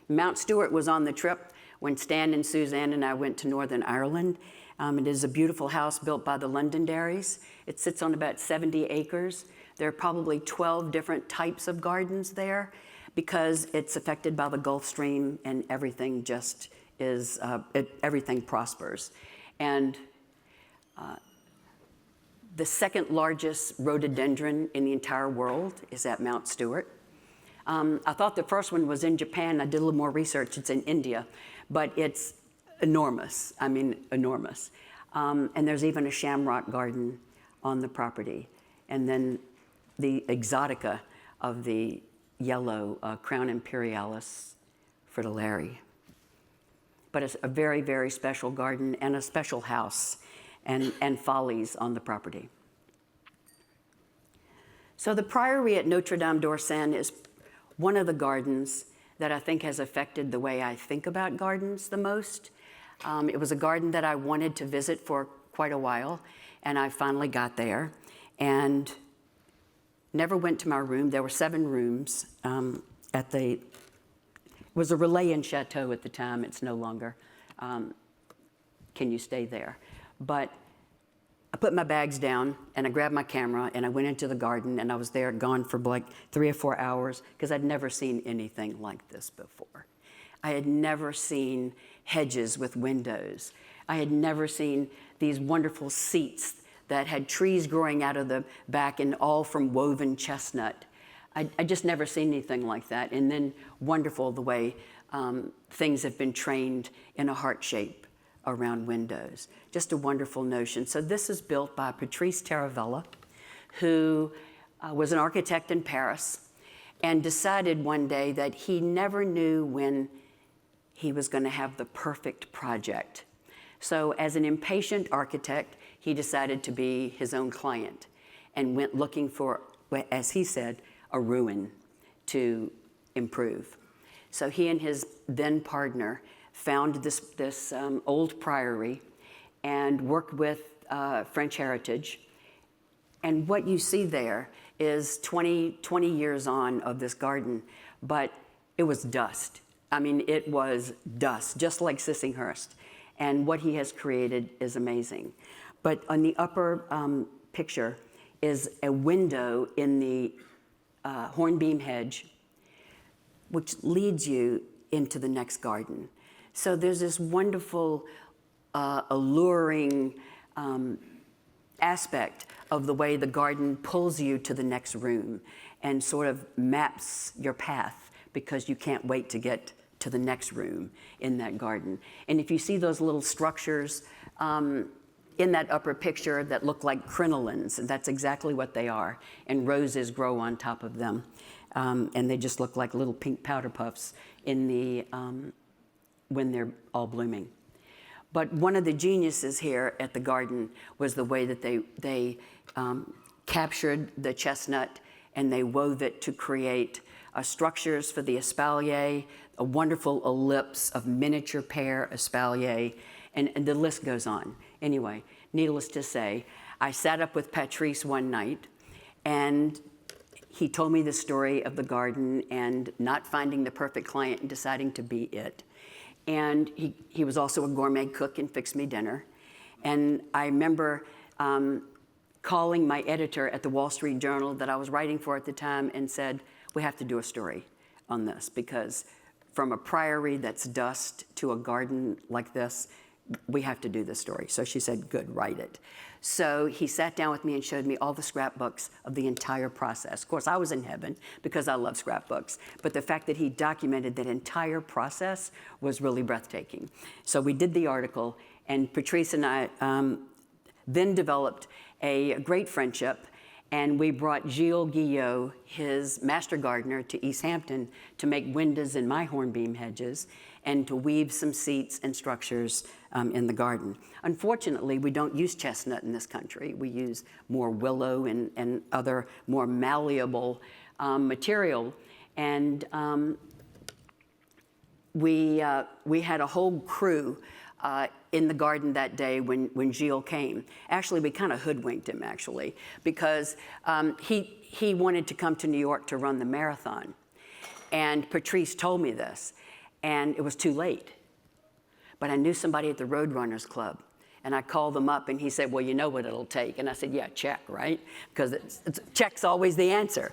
[SPEAKER 5] Mount Stewart was on the trip when Stan and Suzanne and I went to Northern Ireland. It is a beautiful house built by the Londonderrys. It sits on about 70 acres. There are probably 12 different types of gardens there because it's affected by the Gulf Stream, and everything just is, everything prospers. And the second largest rhododendron in the entire world is at Mount Stewart. I thought the first one was in Japan. I did a little more research. It's in India, but it's enormous. I mean, enormous. And there's even a shamrock garden on the property. And then the exotica of the yellow Crown Imperialis fritillary. But it's a very, very special garden and a special house and follies on the property. So the Priory at Notre-Dame d'Orsay is one of the gardens that I think has affected the way I think about gardens the most. It was a garden that I wanted to visit for quite a while, and I finally got there and never went to my room. There were 7 rooms it was a Relais and Chateau at the time. It's no longer. Can you stay there? But I put my bags down and I grabbed my camera and I went into the garden, and I was there gone for like 3 or 4 hours because I'd never seen anything like this before. I had never seen hedges with windows. I had never seen these wonderful seats that had trees growing out of the back and all from woven chestnut. I just never seen anything like that. And then wonderful the way things have been trained in a heart shape around windows. Just a wonderful notion. So this is built by Patrice Taravella, who was an architect in Paris and decided one day that he never knew when he was going to have the perfect project. So as an impatient architect, he decided to be his own client and went looking for, as he said, a ruin to improve. So he and his then partner found this old priory and worked with French heritage. And what you see there is 20 years on of this garden, but it was dust. I mean, it was dust, just like Sissinghurst. And what he has created is amazing. But on the upper picture is a window in the hornbeam hedge, which leads you into the next garden. So there's this wonderful, alluring aspect of the way the garden pulls you to the next room and sort of maps your path, because you can't wait to get to the next room in that garden. And if you see those little structures in that upper picture that look like crinolines, that's exactly what they are, and roses grow on top of them. And they just look like little pink powder puffs in the, when they're all blooming. But one of the geniuses here at the garden was the way that they captured the chestnut and they wove it to create structures for the espalier, a wonderful ellipse of miniature pear espalier, and the list goes on. Anyway, needless to say, I sat up with Patrice one night, and he told me the story of the garden and not finding the perfect client and deciding to be it. And he was also a gourmet cook and fixed me dinner. And I remember calling my editor at the Wall Street Journal that I was writing for at the time and said, we have to do a story on this, because from a priory that's dust to a garden like this, we have to do this story. So she said, good, write it. So he sat down with me and showed me all the scrapbooks of the entire process. Of course, I was in heaven because I love scrapbooks, but the fact that he documented that entire process was really breathtaking. So we did the article, and Patrice and I then developed a great friendship, and we brought Gilles Guillot, his master gardener, to East Hampton to make windows in my hornbeam hedges and to weave some seats and structures in the garden. Unfortunately, we don't use chestnut in this country. We use more willow and other more malleable material. And we had a whole crew in the garden that day when Gilles came. Actually, we kind of hoodwinked him, actually, because he wanted to come to New York to run the marathon. And Patrice told me this, and it was too late. But I knew somebody at the Roadrunners Club, and I called them up, and he said, well, you know what it'll take. And I said, yeah, check, right? Because check's always the answer.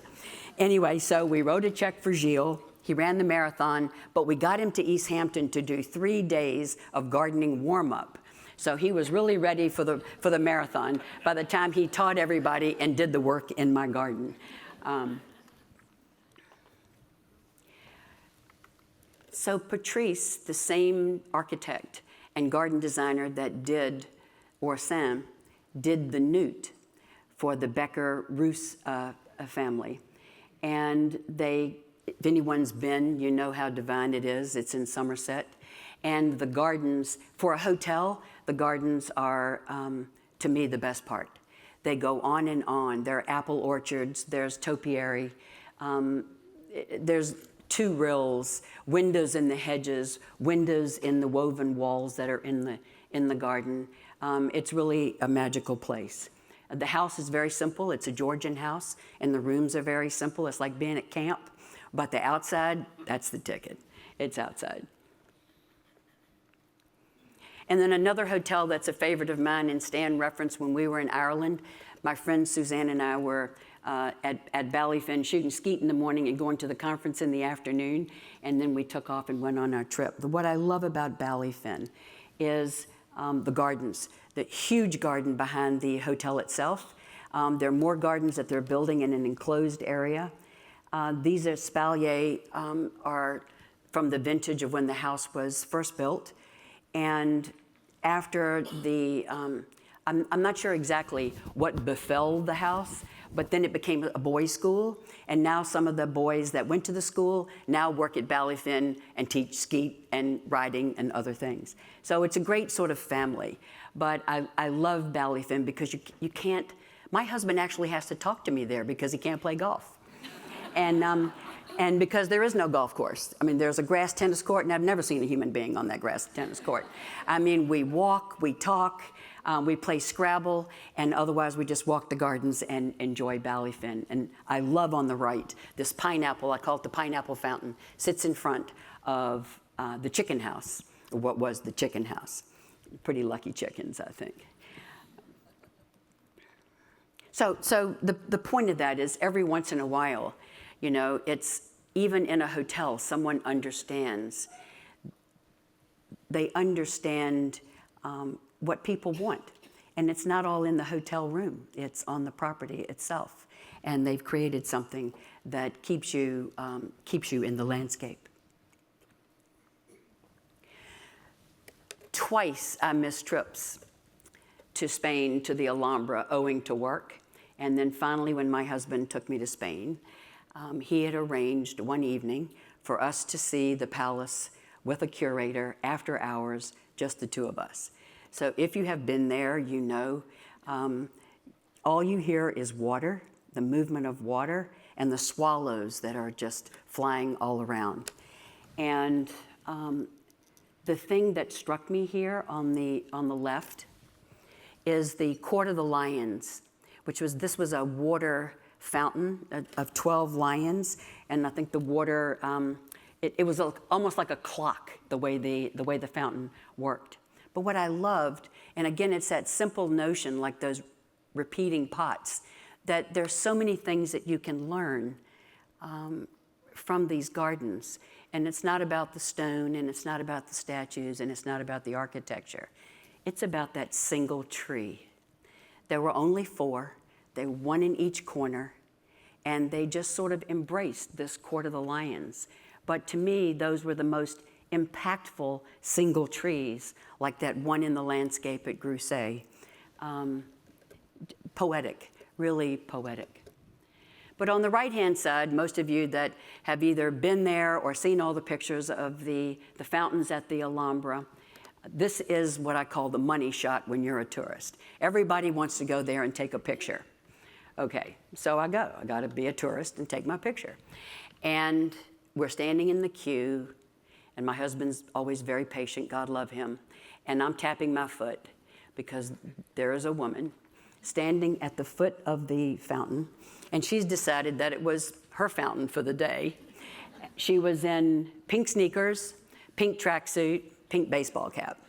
[SPEAKER 5] Anyway, so we wrote a check for Gilles. He ran the marathon, but we got him to East Hampton to do 3 days of gardening warm-up. So he was really ready for the marathon by the time he taught everybody and did the work in my garden. So Patrice, the same architect and garden designer that did Orsin, did the newt for the Becker-Roos family. And if anyone's been, you know how divine it is. It's in Somerset. And the gardens, for a hotel, the gardens are, to me, the best part. They go on and on. There are apple orchards, there's topiary, there's 2 rills, windows in the hedges, windows in the woven walls that are in the garden. It's really a magical place. The house is very simple. It's a Georgian house, and the rooms are very simple. It's like being at camp. But the outside, that's the ticket. It's outside. And then another hotel that's a favorite of mine, and Stan referenced when we were in Ireland, my friend Suzanne and I were at Ballyfin shooting skeet in the morning and going to the conference in the afternoon, and then we took off and went on our trip. But what I love about Ballyfin is the gardens, the huge garden behind the hotel itself. There are more gardens that they're building in an enclosed area. These espalier are from the vintage of when the house was first built. And after the I'm not sure exactly what befell the house, but then it became a boys' school, and now some of the boys that went to the school now work at Ballyfin and teach skeet and riding and other things. So it's a great sort of family. But I love Ballyfin because you can't, my husband actually has to talk to me there because he can't play golf. And because there is no golf course. I mean, there's a grass tennis court, and I've never seen a human being on that grass tennis court. I mean, we walk, we talk, we play Scrabble, and otherwise we just walk the gardens and enjoy Ballyfin. And I love on the right, this pineapple, I call it the pineapple fountain, sits in front of the chicken house, or what was the chicken house. Pretty lucky chickens, I think. So the point of that is every once in a while, you know, it's even in a hotel, someone understands. They understand what people want. And it's not all in the hotel room, it's on the property itself. And they've created something that keeps you in the landscape. Twice I missed trips to Spain, to the Alhambra, owing to work. And then finally, when my husband took me to Spain, he had arranged one evening for us to see the palace with a curator after hours, just the two of us. So if you have been there, you know, all you hear is water, the movement of water, and the swallows that are just flying all around. And the thing that struck me here on the left is the Court of the Lions, this was a water fountain of 12 lions, and I think the water, it was almost like a clock, the way the fountain worked. But what I loved, and again, it's that simple notion, like those repeating pots, that there's so many things that you can learn from these gardens. And it's not about the stone, and it's not about the statues, and it's not about the architecture. It's about that single tree. There were only 4. They were one in each corner, and they just sort of embraced this Court of the Lions. But to me, those were the most impactful single trees, like that one in the landscape at Grousset. Poetic, really poetic. But on the right-hand side, most of you that have either been there or seen all the pictures of the fountains at the Alhambra, this is what I call the money shot when you're a tourist. Everybody wants to go there and take a picture. Okay, so I go. I got to be a tourist and take my picture. And we're standing in the queue, and my husband's always very patient, God love him, and I'm tapping my foot because there is a woman standing at the foot of the fountain, and she's decided that it was her fountain for the day. She was in pink sneakers, pink tracksuit, pink baseball cap,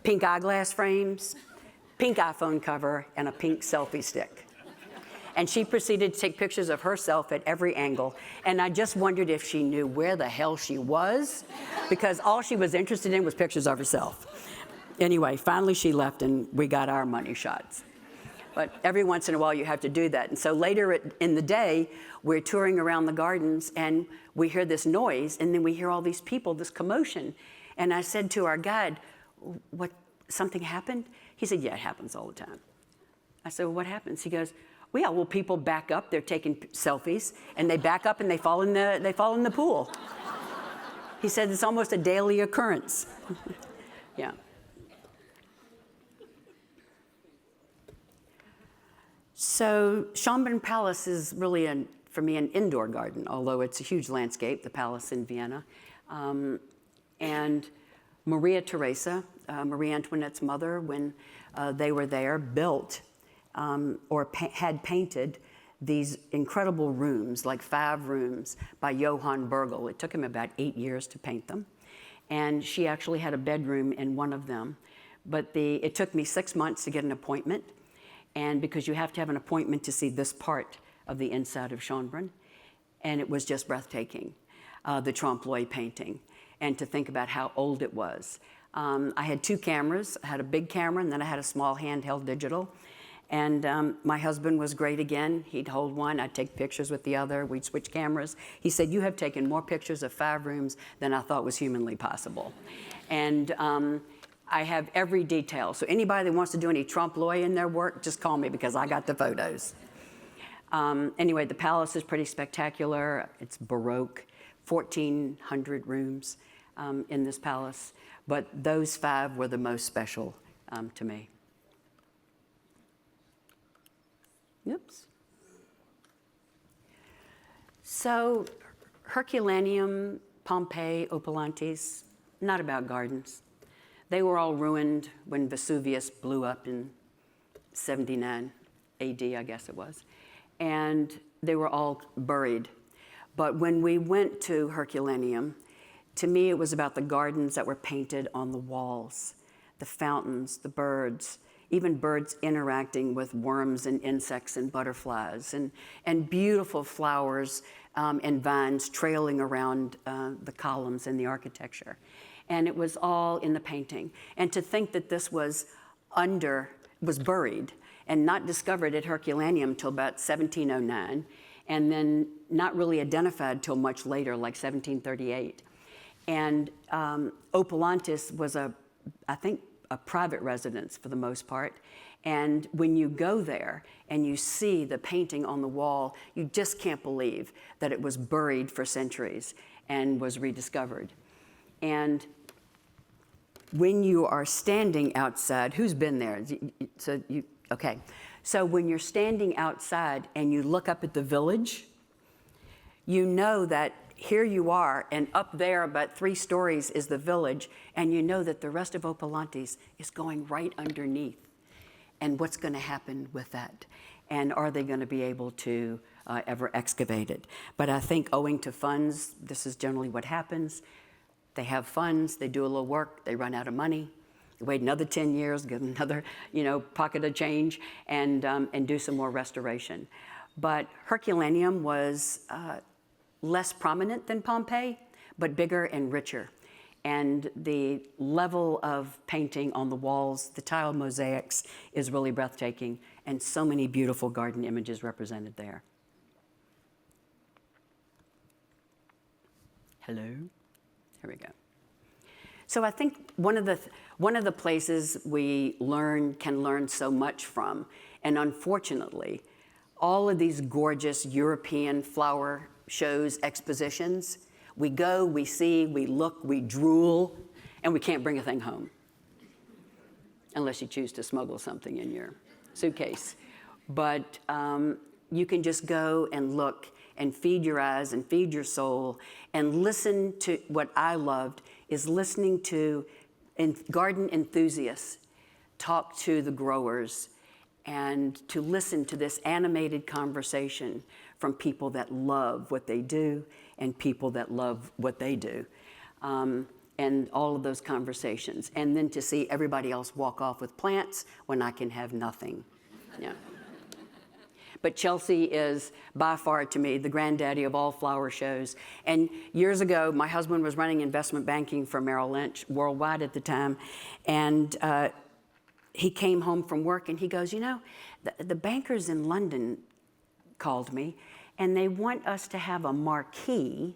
[SPEAKER 5] pink eyeglass frames, pink iPhone cover, and a pink selfie stick. And she proceeded to take pictures of herself at every angle. And I just wondered if she knew where the hell she was, because all she was interested in was pictures of herself. Anyway, finally she left and we got our money shots. But every once in a while you have to do that. And so later in the day, we're touring around the gardens and we hear this noise, and then we hear all these people, this commotion. And I said to our guide, "What, something happened?" He said, "Yeah, it happens all the time." I said, "Well, what happens?" He goes, well, people back up, they're taking selfies, and they back up and they fall in the pool. He said it's almost a daily occurrence. Yeah. So Schönbrunn Palace is really, for me, an indoor garden, although it's a huge landscape, the palace in Vienna. And Maria Theresa, Marie Antoinette's mother, when they were there, built had painted these incredible rooms, like 5 rooms by Johann Bergel. It took him about 8 years to paint them. And she actually had a bedroom in one of them. But it took me 6 months to get an appointment. And because you have to have an appointment to see this part of the inside of Schönbrunn. And it was just breathtaking, the trompe-l'oeil painting, and to think about how old it was. I had 2 cameras. I had a big camera, and then I had a small handheld digital. And my husband was great again. He'd hold one, I'd take pictures with the other, we'd switch cameras. He said, "You have taken more pictures of 5 rooms than I thought was humanly possible." And I have every detail. So anybody that wants to do any trompe-l'oeil in their work, just call me because I got the photos. Anyway, the palace is pretty spectacular. It's Baroque, 1,400 rooms in this palace, but those 5 were the most special to me. Oops. So Herculaneum, Pompeii, Oplontis, not about gardens. They were all ruined when Vesuvius blew up in 79 AD, I guess it was. And they were all buried. But when we went to Herculaneum, to me it was about the gardens that were painted on the walls, the fountains, the birds, even birds interacting with worms and insects and butterflies, and beautiful flowers and vines trailing around the columns in the architecture. And it was all in the painting. And to think that this was buried and not discovered at Herculaneum until about 1709, and then not really identified till much later, like 1738. And Oplontis was I think, a private residence for the most part. And when you go there and you see the painting on the wall, you just can't believe that it was buried for centuries and was rediscovered. And when you are standing outside, who's been there? Okay. So when you're standing outside and you look up at the village, you know that here you are, and up there about 3 stories is the village, and you know that the rest of Oplontis is going right underneath. And what's going to happen with that? And are they going to be able to ever excavate it? But I think owing to funds, this is generally what happens. They have funds, they do a little work, they run out of money. They wait another 10 years, get another pocket of change, and do some more restoration. But Herculaneum was less prominent than Pompeii, but bigger and richer. And the level of painting on the walls, the tile mosaics, is really breathtaking, and so many beautiful garden images represented there. Hello? Here we go. So I think one of the places we can learn so much from, and unfortunately, all of these gorgeous European flower shows, expositions, we go, we see, we look, we drool, and we can't bring a thing home. Unless you choose to smuggle something in your suitcase. But you can just go and look and feed your eyes and feed your soul and listen to what I loved is listening to garden enthusiasts talk to the growers and to listen to this animated conversation from people that love what they do and people that love what they do. And all of those conversations. And then to see everybody else walk off with plants when I can have nothing. Yeah. But Chelsea is by far, to me, the granddaddy of all flower shows. And years ago, my husband was running investment banking for Merrill Lynch worldwide at the time. And he came home from work and he goes, the bankers in London called me and they want us to have a marquee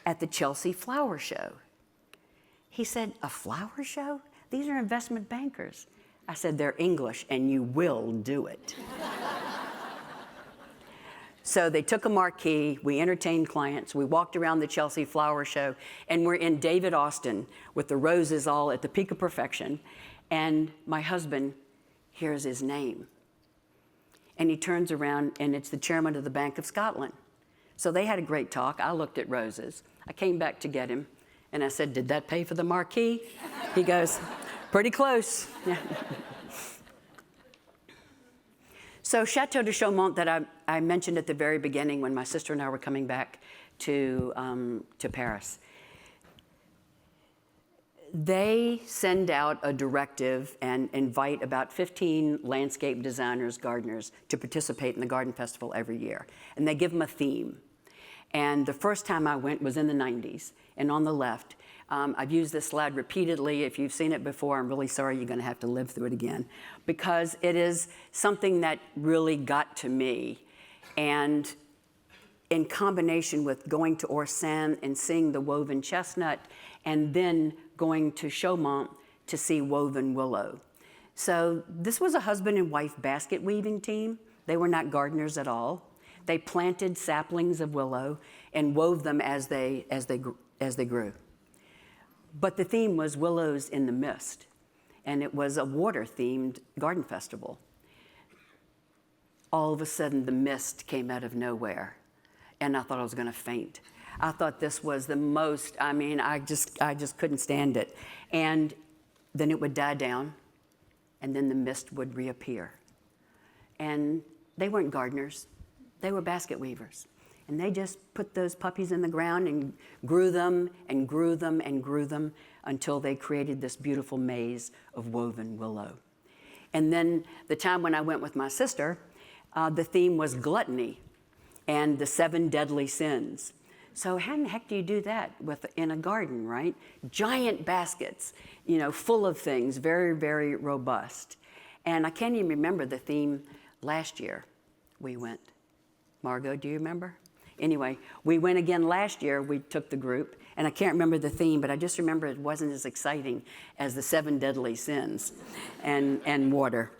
[SPEAKER 5] at the Chelsea Flower Show. He said, a flower show? These are investment bankers. I said, they're English and you will do it. So they took a marquee, we entertained clients, we walked around the Chelsea Flower Show, and we're in David Austin with the roses all at the peak of perfection. And my husband hears his name. And he turns around, and it's the chairman of the Bank of Scotland. So they had a great talk. I looked at roses. I came back to get him, and I said, did that pay for the marquee? He goes, pretty close. Yeah. So Chateau de Chaumont that I mentioned at the very beginning when my sister and I were coming back to Paris. They send out a directive and invite about 15 landscape designers, gardeners, to participate in the garden festival every year. And they give them a theme. And the first time I went was in the 90s. And on the left, I've used this slide repeatedly. If you've seen it before, I'm really sorry you're going to have to live through it again, because it is something that really got to me. And in combination with going to Orsin and seeing the woven chestnut, and then going to Chaumont to see woven willow. So this was a husband and wife basket weaving team. They were not gardeners at all. They planted saplings of willow and wove them as they grew. But the theme was Willows in the Mist, and it was a water-themed garden festival. All of a sudden, the mist came out of nowhere, and I thought I was going to faint. I thought this was the most, I just couldn't stand it. And then it would die down, and then the mist would reappear. And they weren't gardeners. They were basket weavers. And they just put those puppies in the ground and grew them and grew them and grew them until they created this beautiful maze of woven willow. And then the time when I went with my sister, the theme was gluttony and the 7 deadly sins. So how in the heck do you do that in a garden, right? Giant baskets, full of things, very, very robust. And I can't even remember the theme last year we went. Margot, do you remember? Anyway, we went again last year. We took the group, and I can't remember the theme, but I just remember it wasn't as exciting as the 7 deadly sins and water.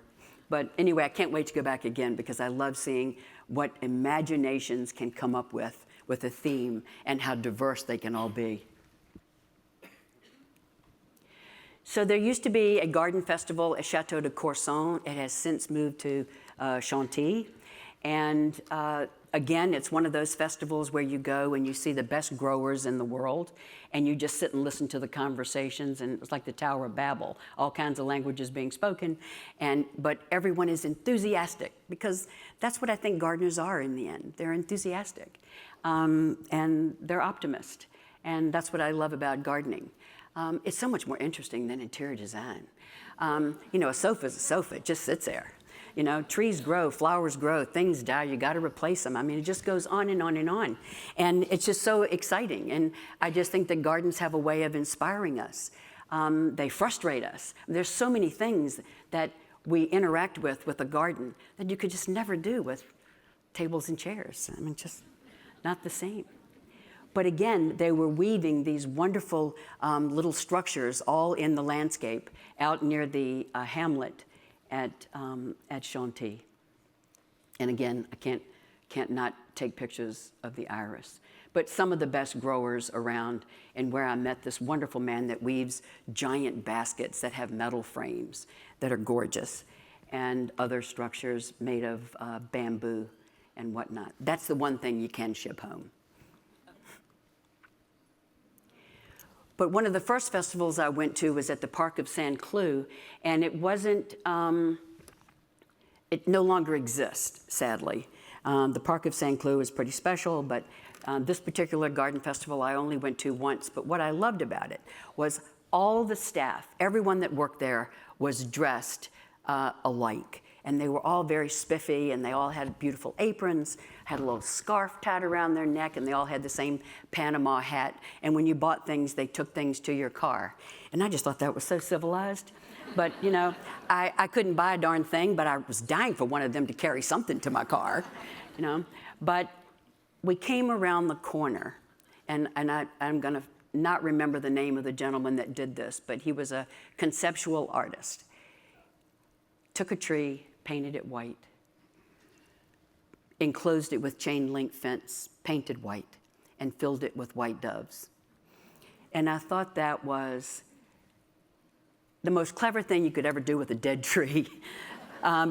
[SPEAKER 5] But anyway, I can't wait to go back again because I love seeing what imaginations can come up with a theme and how diverse they can all be. So there used to be a garden festival at Chateau de Courson. It has since moved to Chantilly. And again, it's one of those festivals where you go and you see the best growers in the world, and you just sit and listen to the conversations, and it's like the Tower of Babel, all kinds of languages being spoken, but everyone is enthusiastic, because that's what I think gardeners are in the end. They're enthusiastic, and they're optimists, and that's what I love about gardening. It's so much more interesting than interior design. A sofa is a sofa, it just sits there. Trees grow, flowers grow, things die, you got to replace them. It just goes on and on and on. And it's just so exciting. And I just think that gardens have a way of inspiring us. They frustrate us. There's so many things that we interact with a garden that you could just never do with tables and chairs. Just not the same. But again, they were weaving these wonderful little structures all in the landscape out near the hamlet at Chantilly. And again, I can't not take pictures of the iris. But some of the best growers around, and where I met this wonderful man that weaves giant baskets that have metal frames that are gorgeous, and other structures made of bamboo and whatnot. That's the one thing you can ship home. But one of the first festivals I went to was at the Park of Saint-Cloud, and it wasn't, it no longer exists, sadly. The Park of Saint-Cloud is pretty special, but this particular garden festival I only went to once. But what I loved about it was all the staff, everyone that worked there was dressed alike. And they were all very spiffy, and they all had beautiful aprons, had a little scarf tied around their neck, and they all had the same Panama hat. And when you bought things, they took things to your car. And I just thought that was so civilized. But, I couldn't buy a darn thing, but I was dying for one of them to carry something to my car, But we came around the corner, and I'm going to not remember the name of the gentleman that did this, but he was a conceptual artist. Took a tree, painted it white, enclosed it with chain link fence, painted white, and filled it with white doves. And I thought that was the most clever thing you could ever do with a dead tree,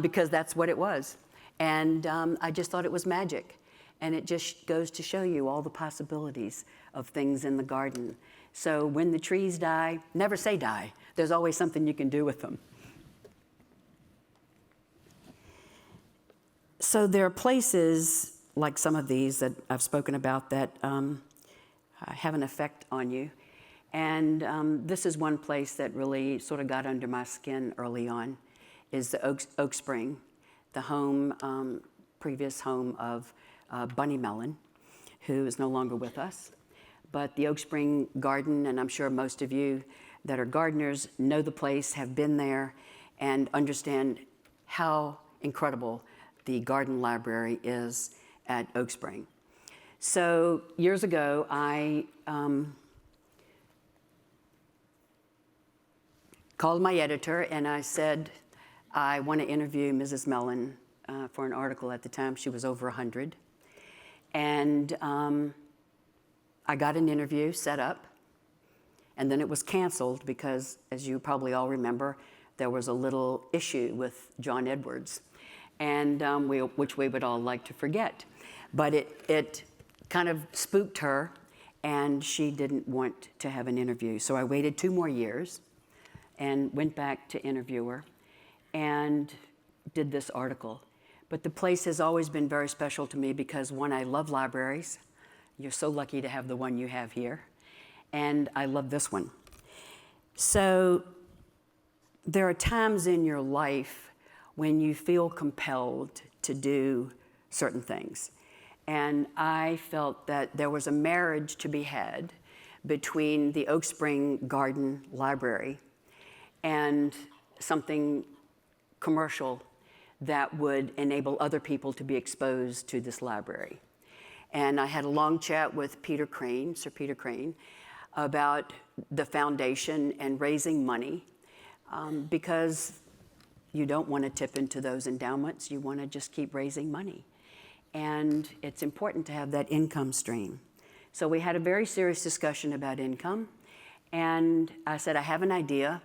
[SPEAKER 5] because that's what it was. And I just thought it was magic. And it just goes to show you all the possibilities of things in the garden. So when the trees die, never say die. There's always something you can do with them. So there are places like some of these that I've spoken about that have an effect on you. And this is one place that really sort of got under my skin early on, is the Oak Spring, the home, previous home of Bunny Mellon, who is no longer with us. But the Oak Spring Garden, and I'm sure most of you that are gardeners know the place, have been there, and understand how incredible the garden library is at Oak Spring. So years ago, I called my editor and I said, I want to interview Mrs. Mellon for an article. At the time, she was over 100. And I got an interview set up, and then it was canceled because, as you probably all remember, there was a little issue with John Edwards, and which we would all like to forget. But it kind of spooked her, and she didn't want to have an interview. So I waited 2 more years and went back to interview her and did this article. But the place has always been very special to me because, one, I love libraries. You're so lucky to have the one you have here. And I love this one. So there are times in your life when you feel compelled to do certain things. And I felt that there was a marriage to be had between the Oak Spring Garden Library and something commercial that would enable other people to be exposed to this library. And I had a long chat with Peter Crane, Sir Peter Crane, about the foundation and raising money, because you don't want to tip into those endowments. You want to just keep raising money. And it's important to have that income stream. So we had a very serious discussion about income. And I said, I have an idea,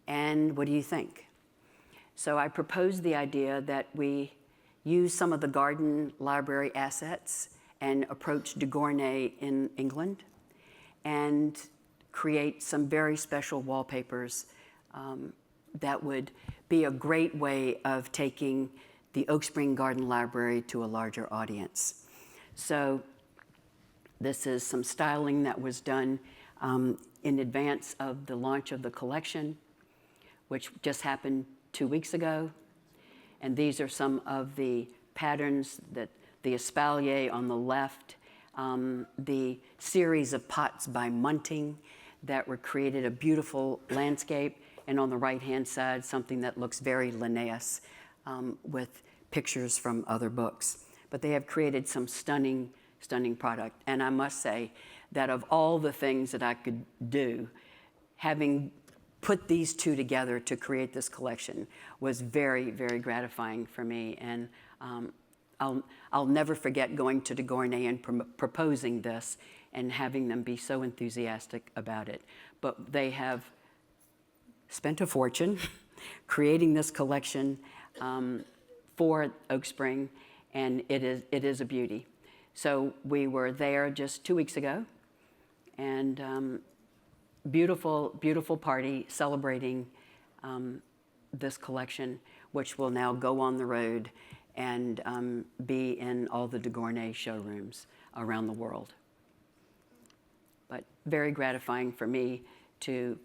[SPEAKER 5] and what do you think? So I proposed the idea that we use some of the garden library assets and approach de Gournay in England and create some very special wallpapers that would be a great way of taking the Oak Spring Garden Library to a larger audience. So this is some styling that was done in advance of the launch of the collection, which just happened 2 weeks ago. And these are some of the patterns, that the espalier on the left, the series of pots by Munting that were created, a beautiful landscape, and on the right-hand side, something that looks very Linnaeus with pictures from other books. But they have created some stunning, stunning product. And I must say that of all the things that I could do, having put these two together to create this collection was very, very gratifying for me. And I'll never forget going to de Gournay and proposing this and having them be so enthusiastic about it. But they have spent a fortune creating this collection for Oak Spring, and it is a beauty. So we were there just 2 weeks ago, and beautiful, beautiful party celebrating this collection, which will now go on the road and be in all the de Gournay showrooms around the world. But very gratifying for me to,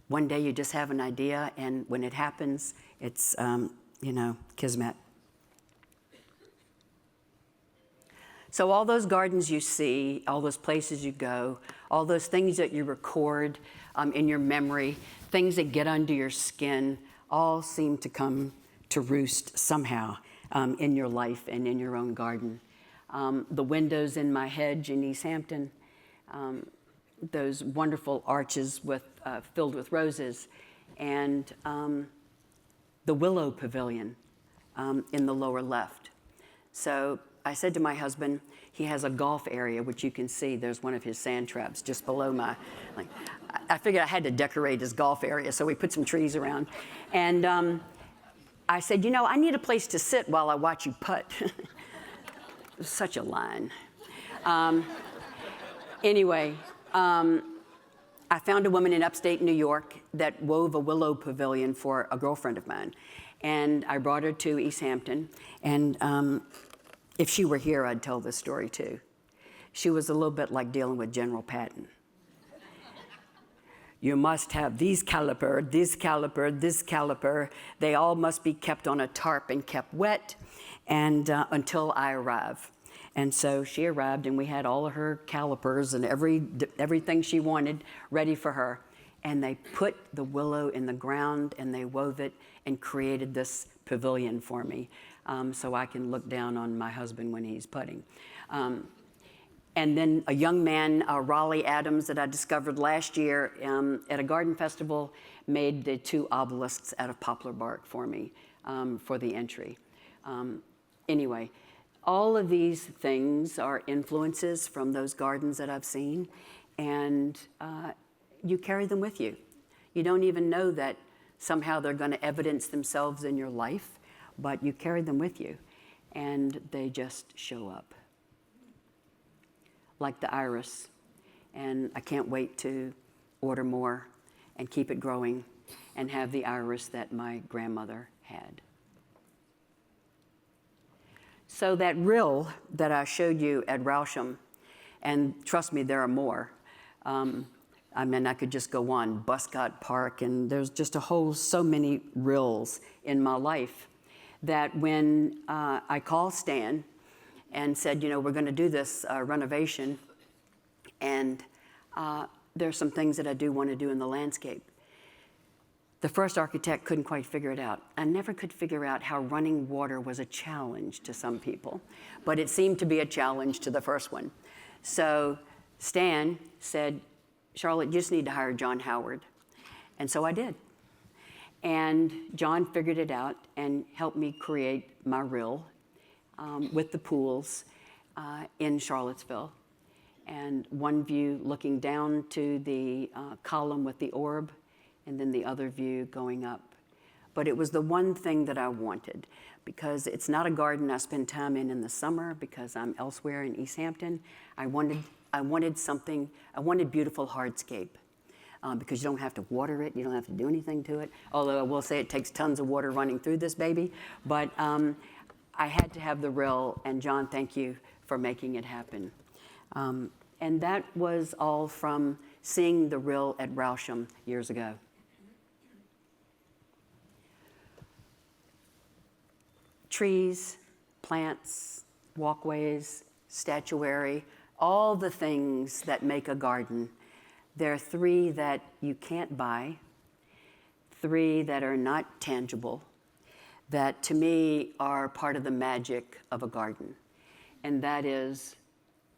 [SPEAKER 5] one day you just have an idea, and when it happens, it's, kismet. So all those gardens you see, all those places you go, all those things that you record in your memory, things that get under your skin, all seem to come to roost somehow in your life and in your own garden. The windows in my hedge in East Hampton, those wonderful arches filled with roses, and the willow pavilion in the lower left. So I said to my husband, he has a golf area, which you can see. There's one of his sand traps just below I figured I had to decorate his golf area, so we put some trees around. And I said, I need a place to sit while I watch you putt. It was such a line. Anyway, I found a woman in upstate New York that wove a willow pavilion for a girlfriend of mine. And I brought her to East Hampton, and if she were here, I'd tell this story too. She was a little bit like dealing with General Patton. You must have these caliper, this caliper, this caliper. They all must be kept on a tarp and kept wet and until I arrive. And so she arrived, and we had all of her calipers and everything she wanted ready for her. And they put the willow in the ground, and they wove it and created this pavilion for me, so I can look down on my husband when he's putting. And then a young man, Raleigh Adams, that I discovered last year at a garden festival, made the 2 obelisks out of poplar bark for me for the entry. Anyway, all of these things are influences from those gardens that I've seen, and you carry them with you. You don't even know that somehow they're going to evidence themselves in your life, but you carry them with you, and they just show up. Like the iris, and I can't wait to order more and keep it growing and have the iris that my grandmother had. So that rill that I showed you at Rousham, and trust me, there are more. I mean, I could just go on, Buscott Park, and there's just so many rills in my life that when I called Stan and said, you know, we're going to do this renovation, and there's some things that I do want to do in the landscape. The first architect couldn't quite figure it out. I never could figure out how running water was a challenge to some people, but it seemed to be a challenge to the first one. So Stan said, Charlotte, you just need to hire John Howard. And so I did. And John figured it out and helped me create my rill with the pools in Charlottesville. And one view looking down to the column with the orb, and then the other view going up. But it was the one thing that I wanted, because it's not a garden I spend time in the summer because I'm elsewhere in East Hampton. I wanted something, I wanted beautiful hardscape. Because you don't have to water it, you don't have to do anything to it. Although I will say it takes tons of water running through this baby. But I had to have the rill, and John, thank you for making it happen. And that was all from seeing the rill at Rousham years ago. Trees, plants, walkways, statuary, all the things that make a garden. There are 3 that you can't buy, 3 that are not tangible, that to me are part of the magic of a garden. And that is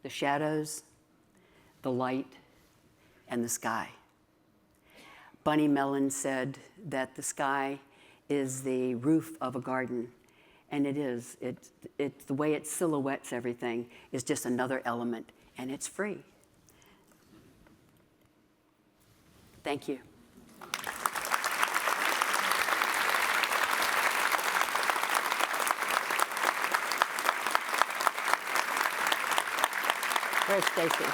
[SPEAKER 5] the shadows, the light, and the sky. Bunny Mellon said that the sky is the roof of a garden, and it is. It's the way it silhouettes everything is just another element, and it's free. Thank you. Where's Stacy?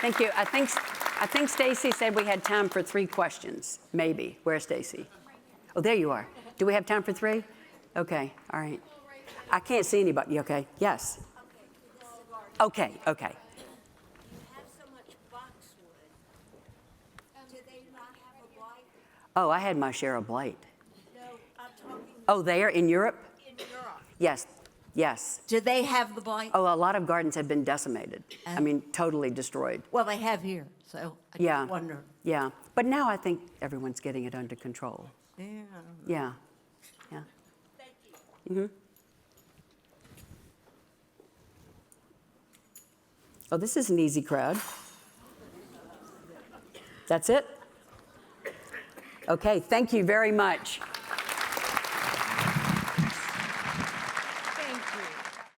[SPEAKER 5] Thank you. I think Stacy said we had time for 3 questions, maybe. Where's Stacy? Oh, there you are. Do we have time for 3? Okay, all right. I can't see anybody. You okay? Yes. Okay.
[SPEAKER 6] You have so much boxwood. Do they not have a blight?
[SPEAKER 5] Oh, I had my share of blight.
[SPEAKER 6] No, I'm talking
[SPEAKER 5] Oh, there in Europe?
[SPEAKER 6] in Europe.
[SPEAKER 5] Yes.
[SPEAKER 6] Do they have the blight?
[SPEAKER 5] Oh, a lot of gardens have been decimated. I mean, totally destroyed.
[SPEAKER 6] Well, they have here, so I
[SPEAKER 5] Yeah.
[SPEAKER 6] just wonder.
[SPEAKER 5] Yeah. But now I think everyone's getting it under control.
[SPEAKER 6] Yeah.
[SPEAKER 5] Yeah.
[SPEAKER 6] Thank you.
[SPEAKER 5] Oh, this is an easy crowd. That's it? Okay, thank you very much.